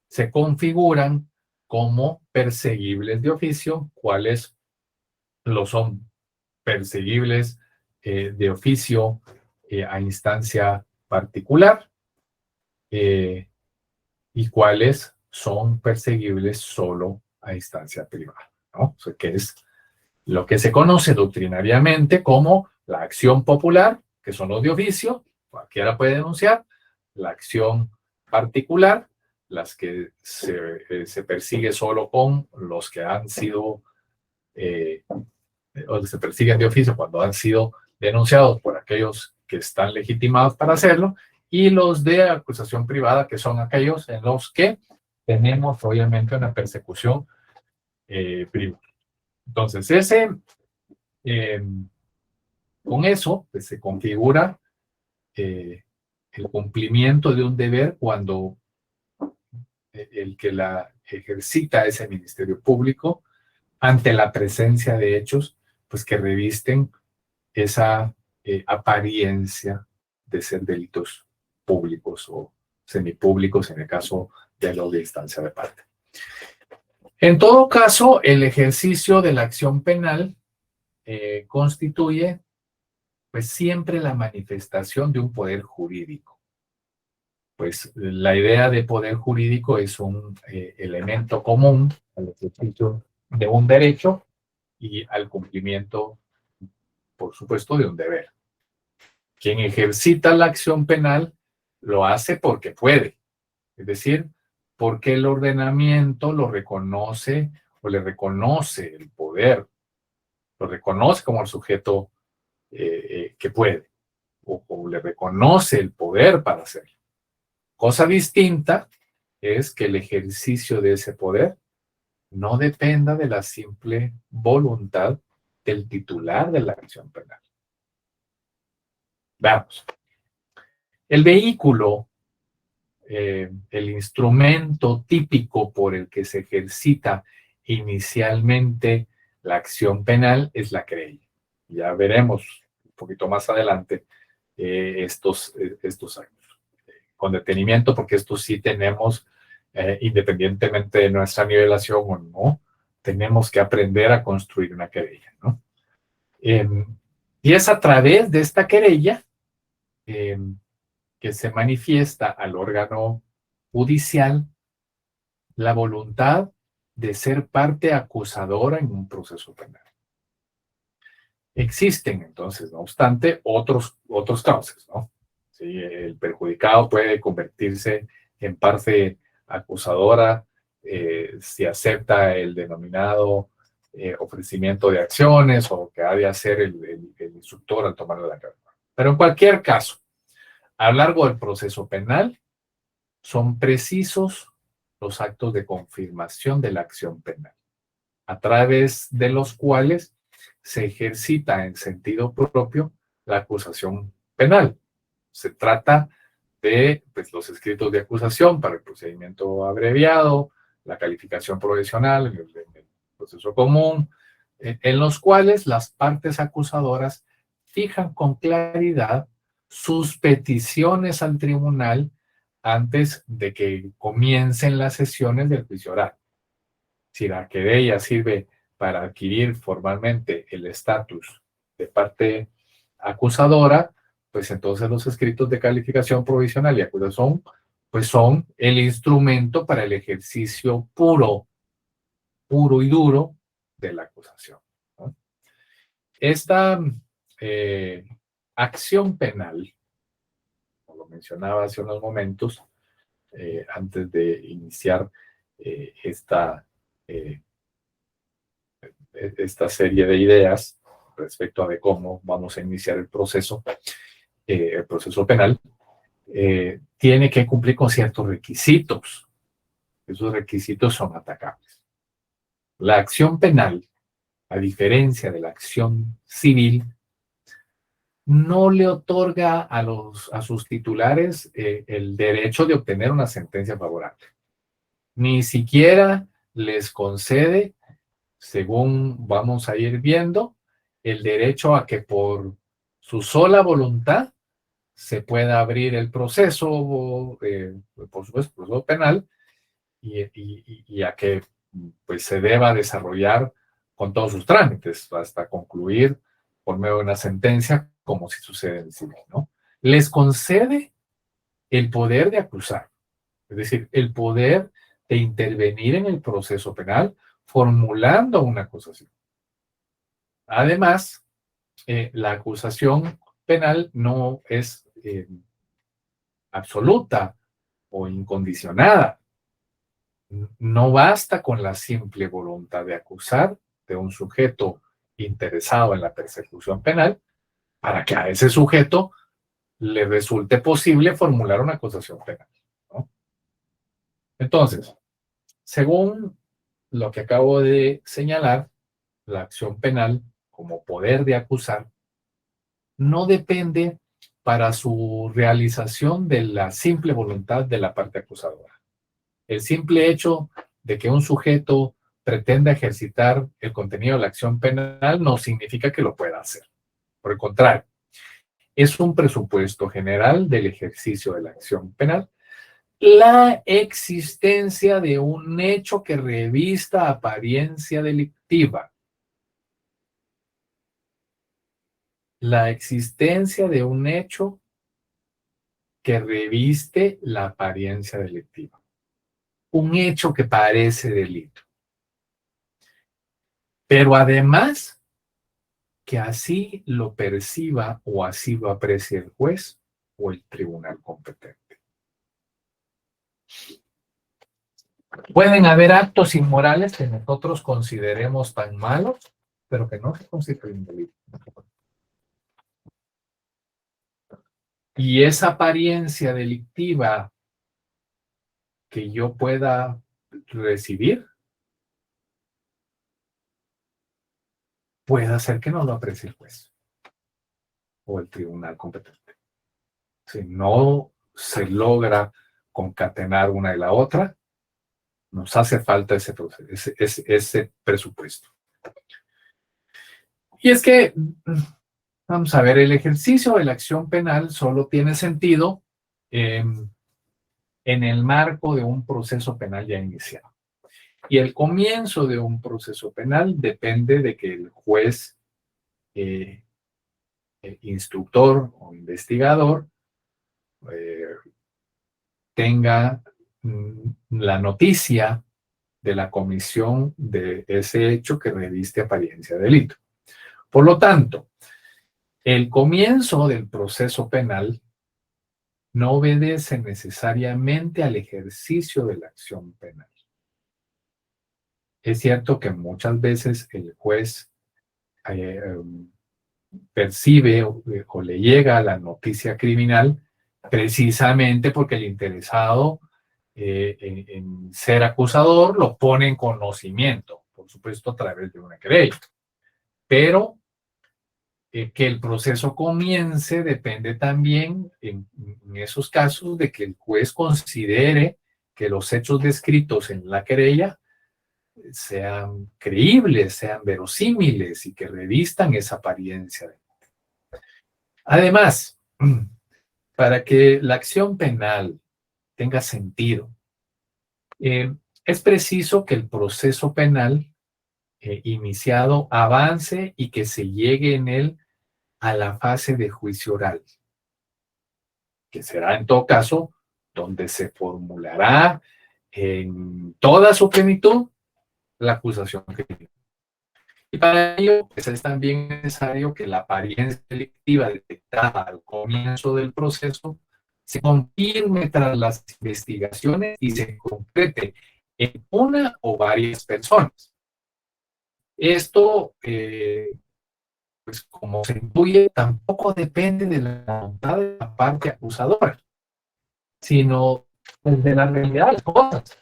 A: se configuran como perseguibles de oficio, cuáles lo son perseguibles de oficio a instancia particular y cuáles son perseguibles solo a instancia privada, ¿no? O sea, que es lo que se conoce doctrinariamente como la acción popular, que son los de oficio, cualquiera puede denunciar, la acción particular, las que se persigue solo con los que han sido, o se persiguen de oficio cuando han sido denunciados por aquellos que están legitimados para hacerlo, y los de acusación privada, que son aquellos en los que tenemos obviamente una persecución privada. Entonces, con eso pues, se configura el cumplimiento de un deber cuando el que la ejercita es el Ministerio Público ante la presencia de hechos pues, que revisten esa apariencia de ser delitos públicos o semipúblicos en el caso de la instancia de parte. En todo caso, el ejercicio de la acción penal constituye pues siempre la manifestación de un poder jurídico. Pues la idea de poder jurídico es un elemento común al ejercicio de un derecho y al cumplimiento, por supuesto, de un deber. Quien ejercita la acción penal lo hace porque puede, es decir, porque el ordenamiento lo reconoce o le reconoce el poder, lo reconoce como el sujeto que puede, o le reconoce el poder para hacerlo. Cosa distinta es que el ejercicio de ese poder no dependa de la simple voluntad del titular de la acción penal. Veamos. El vehículo, el instrumento típico por el que se ejercita inicialmente la acción penal es la querella. Ya veremos un poquito más adelante estos años. Con detenimiento, porque esto sí tenemos, independientemente de nuestra nivelación o no, tenemos que aprender a construir una querella, ¿no? Y es a través de esta querella que se manifiesta al órgano judicial la voluntad de ser parte acusadora en un proceso penal. Existen, entonces, no obstante, otros cauces, ¿no? Sí, el perjudicado puede convertirse en parte acusadora si acepta el denominado ofrecimiento de acciones o que ha de hacer el instructor al tomar la carga. Pero en cualquier caso, a lo largo del proceso penal, son precisos los actos de confirmación de la acción penal, a través de los cuales se ejercita en sentido propio la acusación penal. Se trata de los escritos de acusación para el procedimiento abreviado, la calificación provisional en el proceso común, en los cuales las partes acusadoras fijan con claridad sus peticiones al tribunal antes de que comiencen las sesiones del juicio oral. Si la querella sirve para adquirir formalmente el estatus de parte acusadora, pues entonces los escritos de calificación provisional y acusación pues son el instrumento para el ejercicio puro y duro de la acusación, ¿no? Esta acción penal, como lo mencionaba hace unos momentos, antes de iniciar esta serie de ideas respecto a de cómo vamos a iniciar el proceso penal, tiene que cumplir con ciertos requisitos. Esos requisitos son atacables. La acción penal, a diferencia de la acción civil, no le otorga a sus titulares el derecho de obtener una sentencia favorable. Ni siquiera les concede, según vamos a ir viendo, el derecho a que por su sola voluntad se pueda abrir el proceso, por supuesto, proceso penal, y a que pues, se deba desarrollar con todos sus trámites hasta concluir por medio de una sentencia, como si sucede en el civil, ¿no? Les concede el poder de acusar, es decir, el poder de intervenir en el proceso penal formulando una acusación. Además, la acusación penal no es absoluta o incondicionada. No basta con la simple voluntad de acusar de un sujeto interesado en la persecución penal para que a ese sujeto le resulte posible formular una acusación penal, ¿no? Entonces, según lo que acabo de señalar, la acción penal como poder de acusar no depende para su realización de la simple voluntad de la parte acusadora. El simple hecho de que un sujeto pretenda ejercitar el contenido de la acción penal no significa que lo pueda hacer. Por el contrario, es un presupuesto general del ejercicio de la acción penal la existencia de un hecho que revista apariencia delictiva. La existencia de un hecho que reviste la apariencia delictiva. Un hecho que parece delito. Pero además, que así lo perciba o así lo aprecie el juez o el tribunal competente. Pueden haber actos inmorales que nosotros consideremos tan malos, pero que no se constituyen delito. Y esa apariencia delictiva que yo pueda recibir, puede hacer que no lo aprecie el juez o el tribunal competente. Si no se logra concatenar una y la otra, nos hace falta ese presupuesto. Y es que, vamos a ver, el ejercicio de la acción penal solo tiene sentido en el marco de un proceso penal ya iniciado. Y el comienzo de un proceso penal depende de que el juez, instructor o investigador tenga la noticia de la comisión de ese hecho que reviste apariencia de delito. Por lo tanto, el comienzo del proceso penal no obedece necesariamente al ejercicio de la acción penal. Es cierto que muchas veces el juez percibe o le llega la noticia criminal precisamente porque el interesado en ser acusador lo pone en conocimiento, por supuesto a través de una querella. Pero que el proceso comience depende también en esos casos de que el juez considere que los hechos descritos en la querella sean creíbles, sean verosímiles y que revistan esa apariencia. Además, para que la acción penal tenga sentido, es preciso que el proceso penal iniciado avance y que se llegue en él a la fase de juicio oral, que será en todo caso donde se formulará en toda su plenitud la acusación criminal. Y para ello pues, es también necesario que la apariencia delictiva detectada al comienzo del proceso se confirme tras las investigaciones y se concrete en una o varias personas. Esto, pues como se intuye, tampoco depende de la voluntad de la parte acusadora, sino de la realidad de las cosas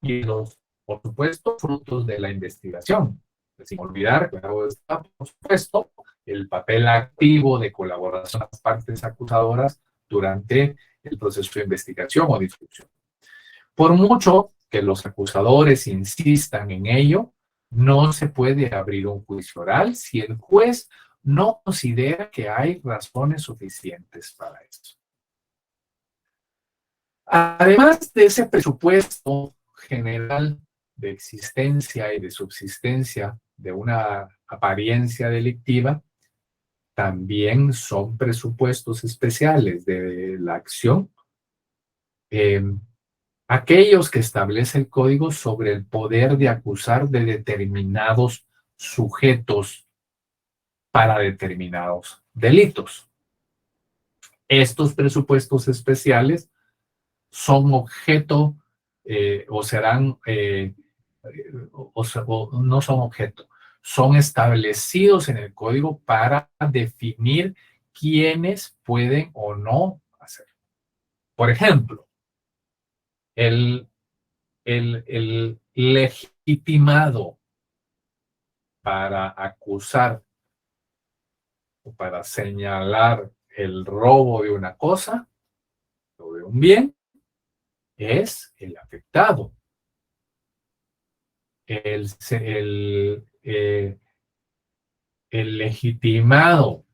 A: y los, por supuesto, frutos de la investigación. Sin olvidar, claro está, por supuesto, el papel activo de colaboración de las partes acusadoras durante el proceso de investigación o de instrucción. Por mucho que los acusadores insistan en ello, no se puede abrir un juicio oral si el juez no considera que hay razones suficientes para eso. Además de ese presupuesto general de existencia y de subsistencia de una apariencia delictiva, también son presupuestos especiales de la acción, aquellos que establece el código sobre el poder de acusar de determinados sujetos para determinados delitos. Estos presupuestos especiales son objeto o serán, o no son objeto, son establecidos en el código para definir quiénes pueden o no hacer. Por ejemplo, el legitimado para acusar o para señalar el robo de una cosa o de un bien es el afectado. El legitimado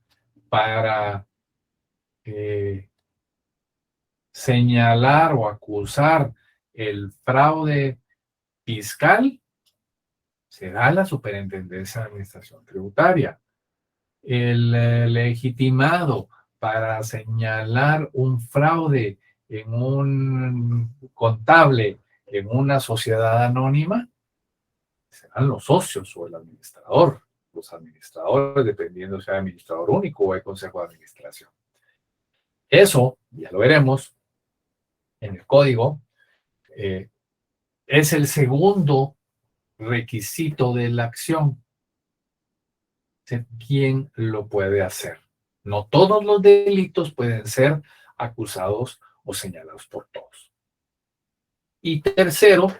A: para señalar o acusar el fraude fiscal, será la Superintendencia de Administración Tributaria. El legitimado para señalar un fraude en un contable, en una sociedad anónima, serán los socios o el administrador, los administradores, dependiendo si sea administrador único o el consejo de administración. Eso, ya lo veremos en el código, es el segundo requisito de la acción. ¿Quién lo puede hacer? No todos los delitos pueden ser acusados o señalados por todos. Y tercero,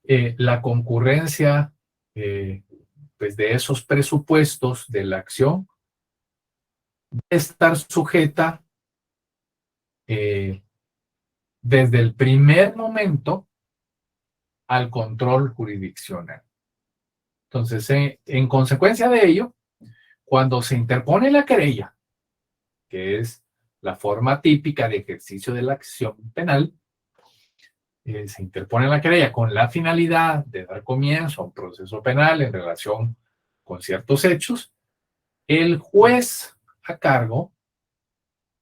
A: la concurrencia pues de esos presupuestos de la acción debe estar sujeta desde el primer momento al control jurisdiccional. Entonces, en consecuencia de ello, cuando se interpone la querella, que es la forma típica de ejercicio de la acción penal, se interpone la querella con la finalidad de dar comienzo a un proceso penal en relación con ciertos hechos, el juez a cargo,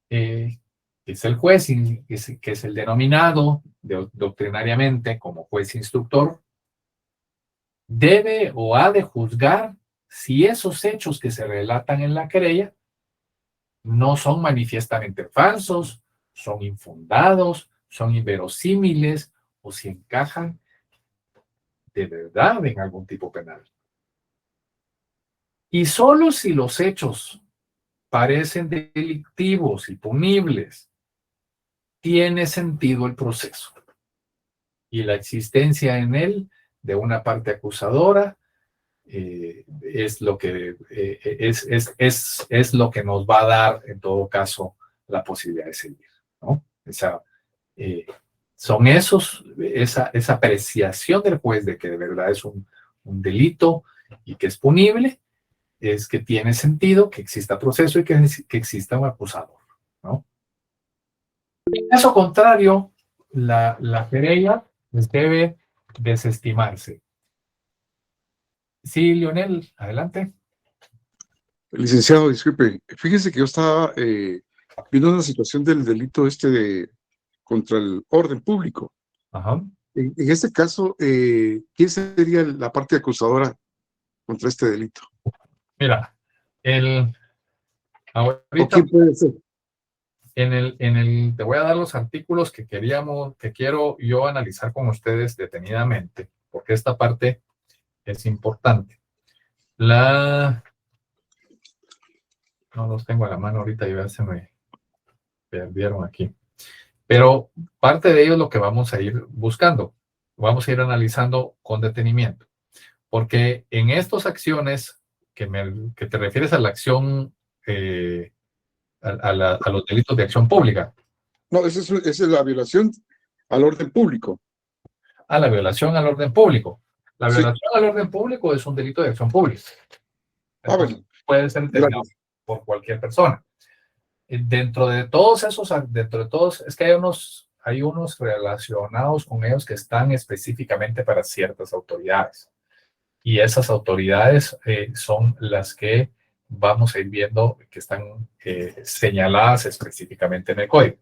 A: que es el juez, que es el denominado doctrinariamente como juez instructor, debe o ha de juzgar si esos hechos que se relatan en la querella no son manifiestamente falsos, son infundados, son inverosímiles o si encajan de verdad en algún tipo penal. Y solo si los hechos parecen delictivos y punibles, tiene sentido el proceso. Y la existencia en él de una parte acusadora es lo que es lo que nos va a dar en todo caso la posibilidad de seguir, ¿no? Son esa apreciación del juez de que de verdad es un delito y que es punible, es que tiene sentido que exista proceso y que exista un acusador, ¿no? En caso contrario, la querella debe desestimarse. Sí, Leonel, adelante.
K: Licenciado, disculpe, fíjese que yo estaba viendo una situación del delito contra el orden público.
A: Ajá.
K: En este caso, ¿quién sería la parte acusadora contra este delito?
A: Mira, ahorita,
K: ¿O quién puede ser?
A: te voy a dar los artículos que quiero yo analizar con ustedes detenidamente, porque esta parte es importante. No los tengo a la mano ahorita y ya se me perdieron aquí. Pero parte de ello es lo que vamos a ir buscando. Vamos a ir analizando con detenimiento. Porque en estas acciones que te refieres a la acción, a los delitos de acción pública.
K: No, esa es la violación al orden público.
A: A la violación al orden público. La
K: Sí.
A: violación al orden público es un delito de acción pública.
K: Bueno.
A: Puede ser determinado por cualquier persona. Dentro de todos, es que hay unos relacionados con ellos que están específicamente para ciertas autoridades. Y esas autoridades son las que vamos a ir viendo que están señaladas específicamente en el código.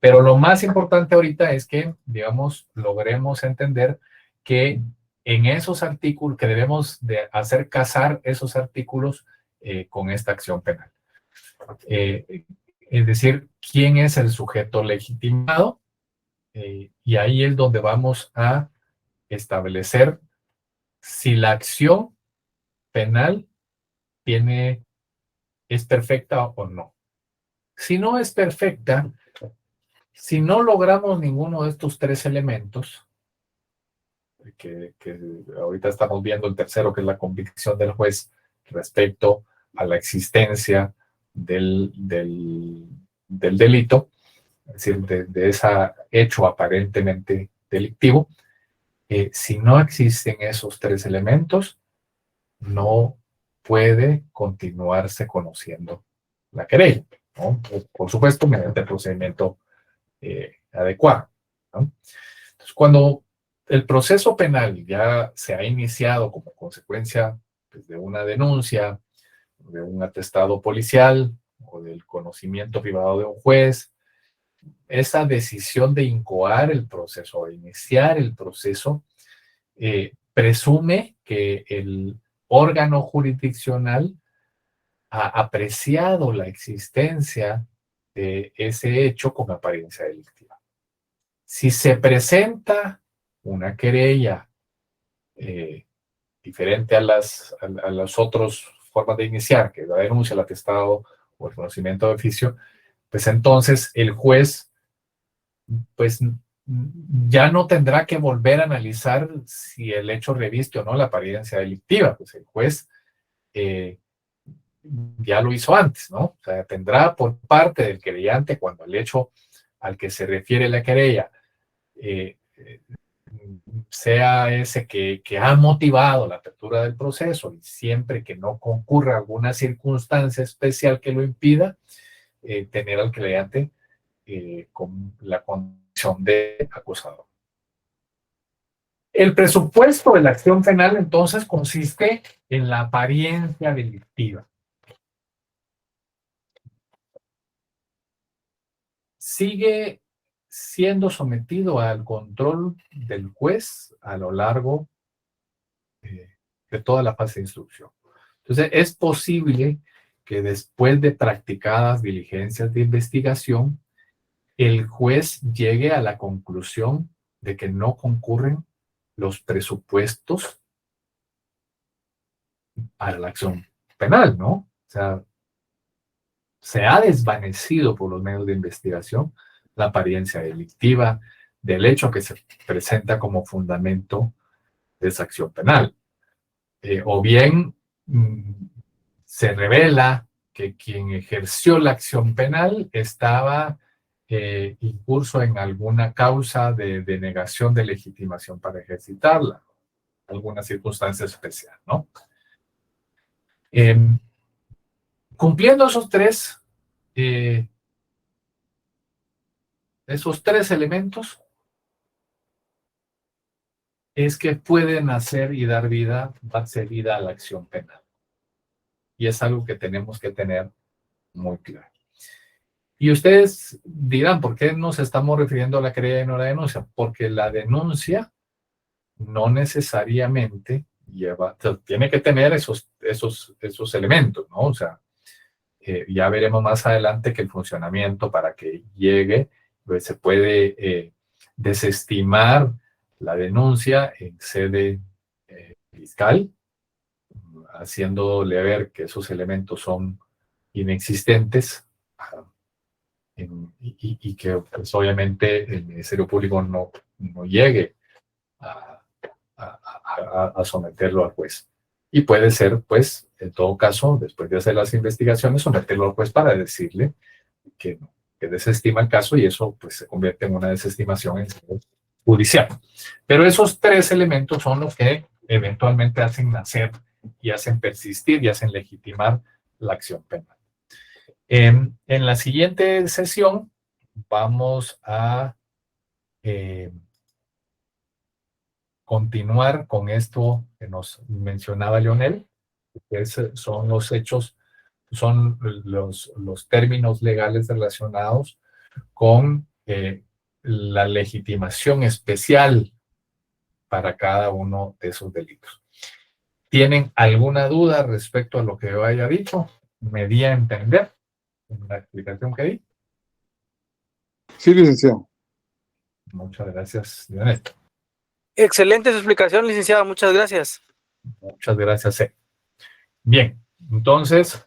A: Pero lo más importante ahorita es que, digamos, logremos entender que en esos artículos, que debemos de hacer casar esos artículos con esta acción penal. Es decir, ¿quién es el sujeto legitimado? Y ahí es donde vamos a establecer si la acción penal es perfecta o no. Si no es perfecta, si no logramos ninguno de estos tres elementos, que ahorita estamos viendo el tercero, que es la convicción del juez respecto a la existencia del delito, es decir, de ese hecho aparentemente delictivo, si no existen esos tres elementos, no puede continuarse conociendo la querella. ¿no? Por supuesto, mediante el procedimiento adecuado, ¿no? Entonces, cuando el proceso penal ya se ha iniciado como consecuencia, pues, de una denuncia, de un atestado policial o del conocimiento privado de un juez, esa decisión de incoar el proceso o de iniciar el proceso presume que el órgano jurisdiccional ha apreciado la existencia de ese hecho con apariencia delictiva. Si se presenta una querella diferente a las otras formas de iniciar, que es la denuncia, el atestado o el conocimiento de oficio, pues entonces el juez pues ya no tendrá que volver a analizar si el hecho reviste o no la apariencia delictiva, pues el juez ya lo hizo antes, ¿no? O sea, tendrá por parte del querellante, cuando el hecho al que se refiere la querella sea ese que ha motivado la apertura del proceso, y siempre que no concurra alguna circunstancia especial que lo impida, tener al querellante con la condición de acusador. El presupuesto de la acción penal, entonces, consiste en la apariencia delictiva. Sigue siendo sometido al control del juez a lo largo de toda la fase de instrucción. Entonces, es posible que después de practicadas diligencias de investigación, el juez llegue a la conclusión de que no concurren los presupuestos a la acción penal, ¿no? O sea, se ha desvanecido por los medios de investigación la apariencia delictiva del hecho que se presenta como fundamento de esa acción penal. O bien se revela que quien ejerció la acción penal estaba incurso en alguna causa de denegación de legitimación para ejercitarla, alguna circunstancia especial, ¿no? Cumpliendo esos tres elementos, es que puede nacer y darse vida a la acción penal. Y es algo que tenemos que tener muy claro. Y ustedes dirán, ¿por qué nos estamos refiriendo a la querella y no a la denuncia? Porque la denuncia no necesariamente tiene que tener esos elementos, ¿no? O sea, ya veremos más adelante que el funcionamiento para que llegue, pues se puede desestimar la denuncia en sede fiscal, haciéndole ver que esos elementos son inexistentes, y que pues, obviamente el Ministerio Público no llegue a someterlo al juez. Y puede ser, pues, en todo caso, después de hacer las investigaciones, someterlo al juez para decirle que desestima el caso, y eso pues se convierte en una desestimación en judicial. Pero esos tres elementos son los que eventualmente hacen nacer y hacen persistir y hacen legitimar la acción penal. En la siguiente sesión vamos a continuar con esto que nos mencionaba Leonel, que son los hechos, son los términos legales relacionados con la legitimación especial para cada uno de esos delitos. ¿Tienen alguna duda respecto a lo que yo haya dicho? ¿Me di a entender en la explicación que di?
K: Sí, licenciado.
A: Muchas gracias, Leonel.
M: Excelente su explicación, licenciado. Muchas gracias.
A: Muchas gracias. Bien, entonces,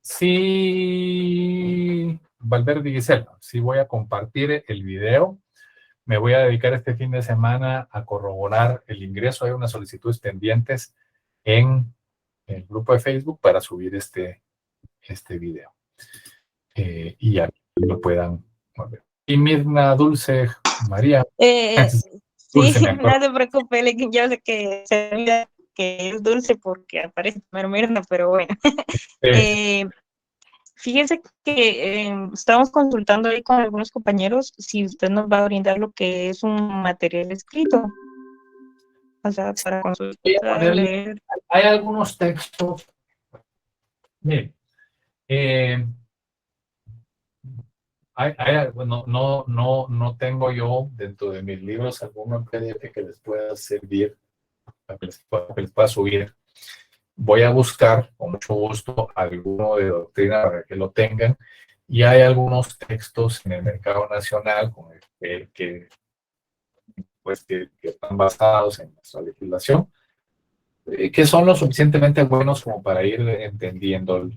A: sí, Valverde y Gisela, sí voy a compartir el video. Me voy a dedicar este fin de semana a corroborar el ingreso. Hay unas solicitudes pendientes en el grupo de Facebook para subir este video. Y ya lo puedan ver. Y Mirna, Dulce, María.
J: Sí, no se preocupe, yo sé que se olvida que es Dulce porque aparece primero Mirna, pero bueno. Fíjense que estamos consultando ahí con algunos compañeros si usted nos va a brindar lo que es un material escrito, o sea, para
A: Voy a
J: consultar,
A: ponerle,
J: leer.
A: hay algunos textos, miren, no tengo yo dentro de mis libros alguno PDF que les pueda servir, que les pueda subir. Voy a buscar con mucho gusto alguno de doctrina para que lo tengan. Y hay algunos textos en el mercado nacional con que están basados en nuestra legislación, que son lo suficientemente buenos como para ir entendiendo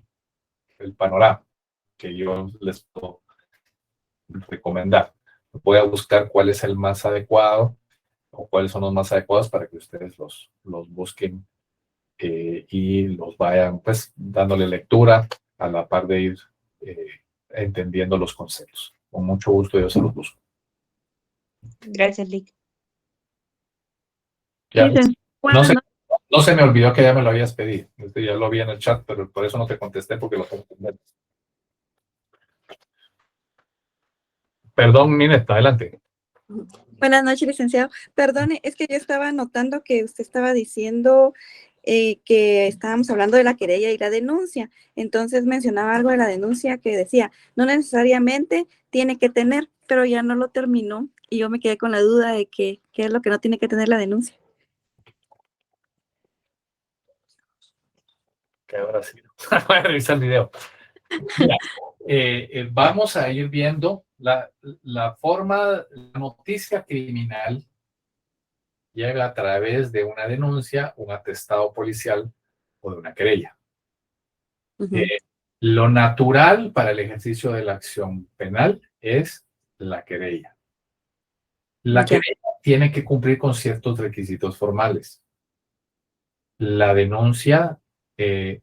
A: el panorama que yo les puedo recomendar. Voy a buscar cuál es el más adecuado o cuáles son los más adecuados para que ustedes los busquen y los vayan pues dándole lectura a la par de ir entendiendo los conceptos. Con mucho gusto yo se los busco.
J: Gracias, Lick.
A: Ya, no se me olvidó que ya me lo habías pedido. Ya lo vi en el chat, pero por eso no te contesté porque lo tengo pendiente. Perdón, Ninette, adelante.
N: Buenas noches, licenciado. Perdone, es que yo estaba notando que usted estaba diciendo que estábamos hablando de la querella y la denuncia. Entonces mencionaba algo de la denuncia que decía, no necesariamente tiene que tener, pero ya no lo terminó y yo me quedé con la duda de qué es lo que no tiene que tener la denuncia.
A: Que ahora sí. Voy a revisar el video. Mira, vamos a ir viendo la forma, la noticia criminal llega a través de una denuncia, un atestado policial o de una querella. Lo natural para el ejercicio de la acción penal es la querella. La querella tiene que cumplir con ciertos requisitos formales. La denuncia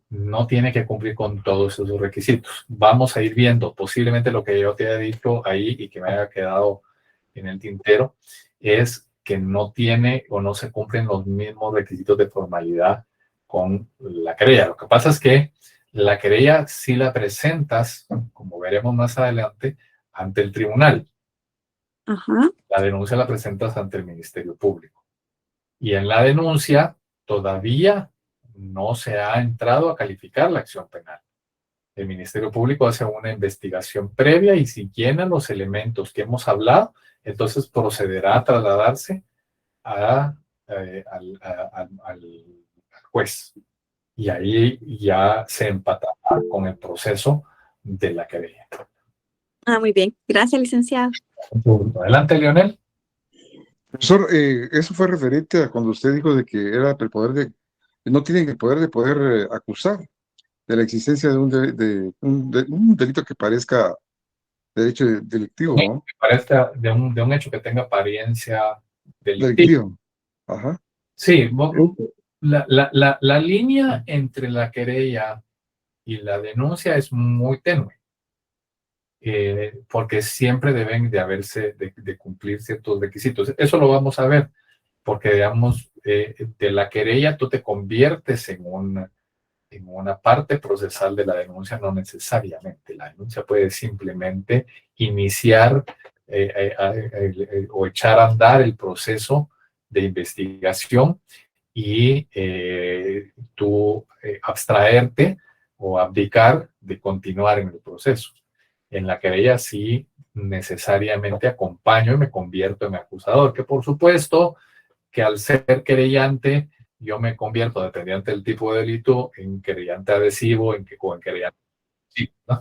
A: no tiene que cumplir con todos esos requisitos. Vamos a ir viendo, posiblemente lo que yo te haya dicho ahí y que me haya quedado en el tintero, es que no tiene o no se cumplen los mismos requisitos de formalidad con la querella. Lo que pasa es que la querella sí la presentas, como veremos más adelante, ante el tribunal. La denuncia la presentas ante el Ministerio Público. Y en la denuncia todavía no se ha entrado a calificar la acción penal. El Ministerio Público hace una investigación previa y si llena los elementos que hemos hablado, entonces procederá a trasladarse al juez. Y ahí ya se empatará con el proceso de la querella.
N: Muy bien. Gracias, licenciado.
A: Adelante, Leonel.
K: Profesor, eso fue referente a cuando usted dijo de que era el poder de, no tienen el poder de poder acusar de la existencia de un delito que parezca derecho delictivo,
A: Sí,
K: ¿no?
A: que parezca de un hecho que tenga apariencia delictiva.
K: Delictivo. Ajá.
A: Sí, la línea entre la querella y la denuncia es muy tenue, porque siempre deben de cumplir ciertos requisitos. Eso lo vamos a ver, porque digamos, de la querella tú te conviertes en una parte procesal de la denuncia, no necesariamente. La denuncia puede simplemente iniciar o echar a andar el proceso de investigación y tú abstraerte o abdicar de continuar en el proceso. En la querella sí necesariamente acompaño y me convierto en acusador, que por supuesto que al ser querellante yo me convierto, dependiente del tipo de delito, en querellante adhesivo, en querellante. Sí, ¿no?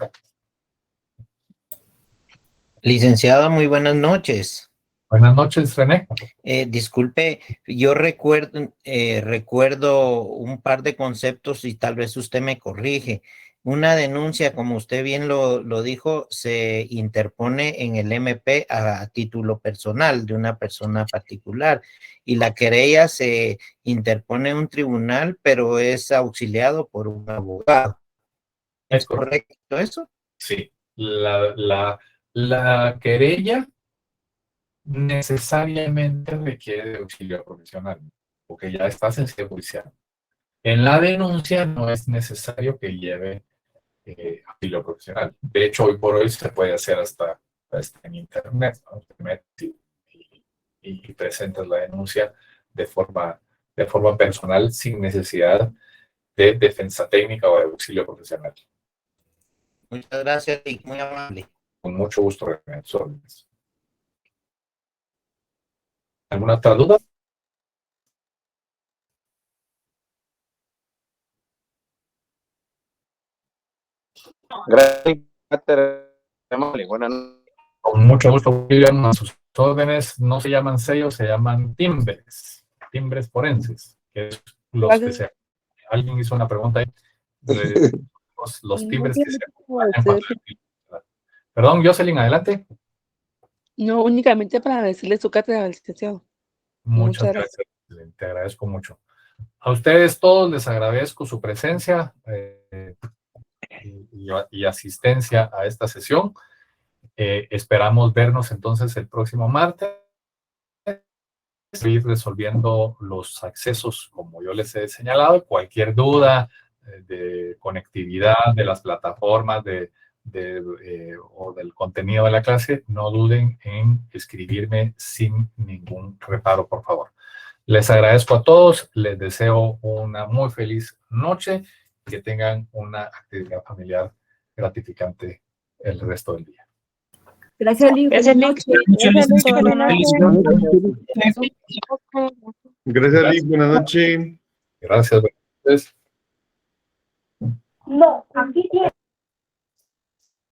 O: Licenciado, muy buenas noches.
A: Buenas noches, René.
O: Disculpe, yo recuerdo un par de conceptos y tal vez usted me corrige. Una denuncia, como usted bien lo dijo, se interpone en el MP a título personal de una persona particular y la querella se interpone en un tribunal, pero es auxiliado por un abogado. ¿Es correcto eso?
A: Sí, la querella necesariamente requiere de auxilio profesional, porque ya estás en sede judicial. En la denuncia no es necesario que lleve auxilio profesional. De hecho, hoy por hoy se puede hacer hasta en internet, ¿no? Y presentas la denuncia de forma personal sin necesidad de defensa técnica o de auxilio profesional.
O: Muchas gracias y muy amable.
A: Con mucho gusto, René. ¿Alguna otra duda?
L: Gracias.
A: Con mucho gusto, William. A sus órdenes. No se llaman sellos, se llaman timbres forenses, que es los que se... Alguien hizo una pregunta ahí. Los timbres que se... Perdón, Jocelyn, adelante.
P: No, únicamente para decirle su cátedra al licenciado.
A: Muchas gracias. Te agradezco mucho. A ustedes todos les agradezco su presencia y asistencia a esta sesión. Esperamos vernos entonces el próximo martes. Ir resolviendo los accesos, como yo les he señalado. Cualquier duda de conectividad de las plataformas o del contenido de la clase, no duden en escribirme sin ningún reparo, por favor. Les agradezco a todos, les deseo una muy feliz noche, que tengan una actividad familiar gratificante el resto del día.
D: Gracias, Liz.
J: Gracias, Liz.
H: Gracias, Liz. Buenas noches.
A: Gracias.
D: No, aquí tiene.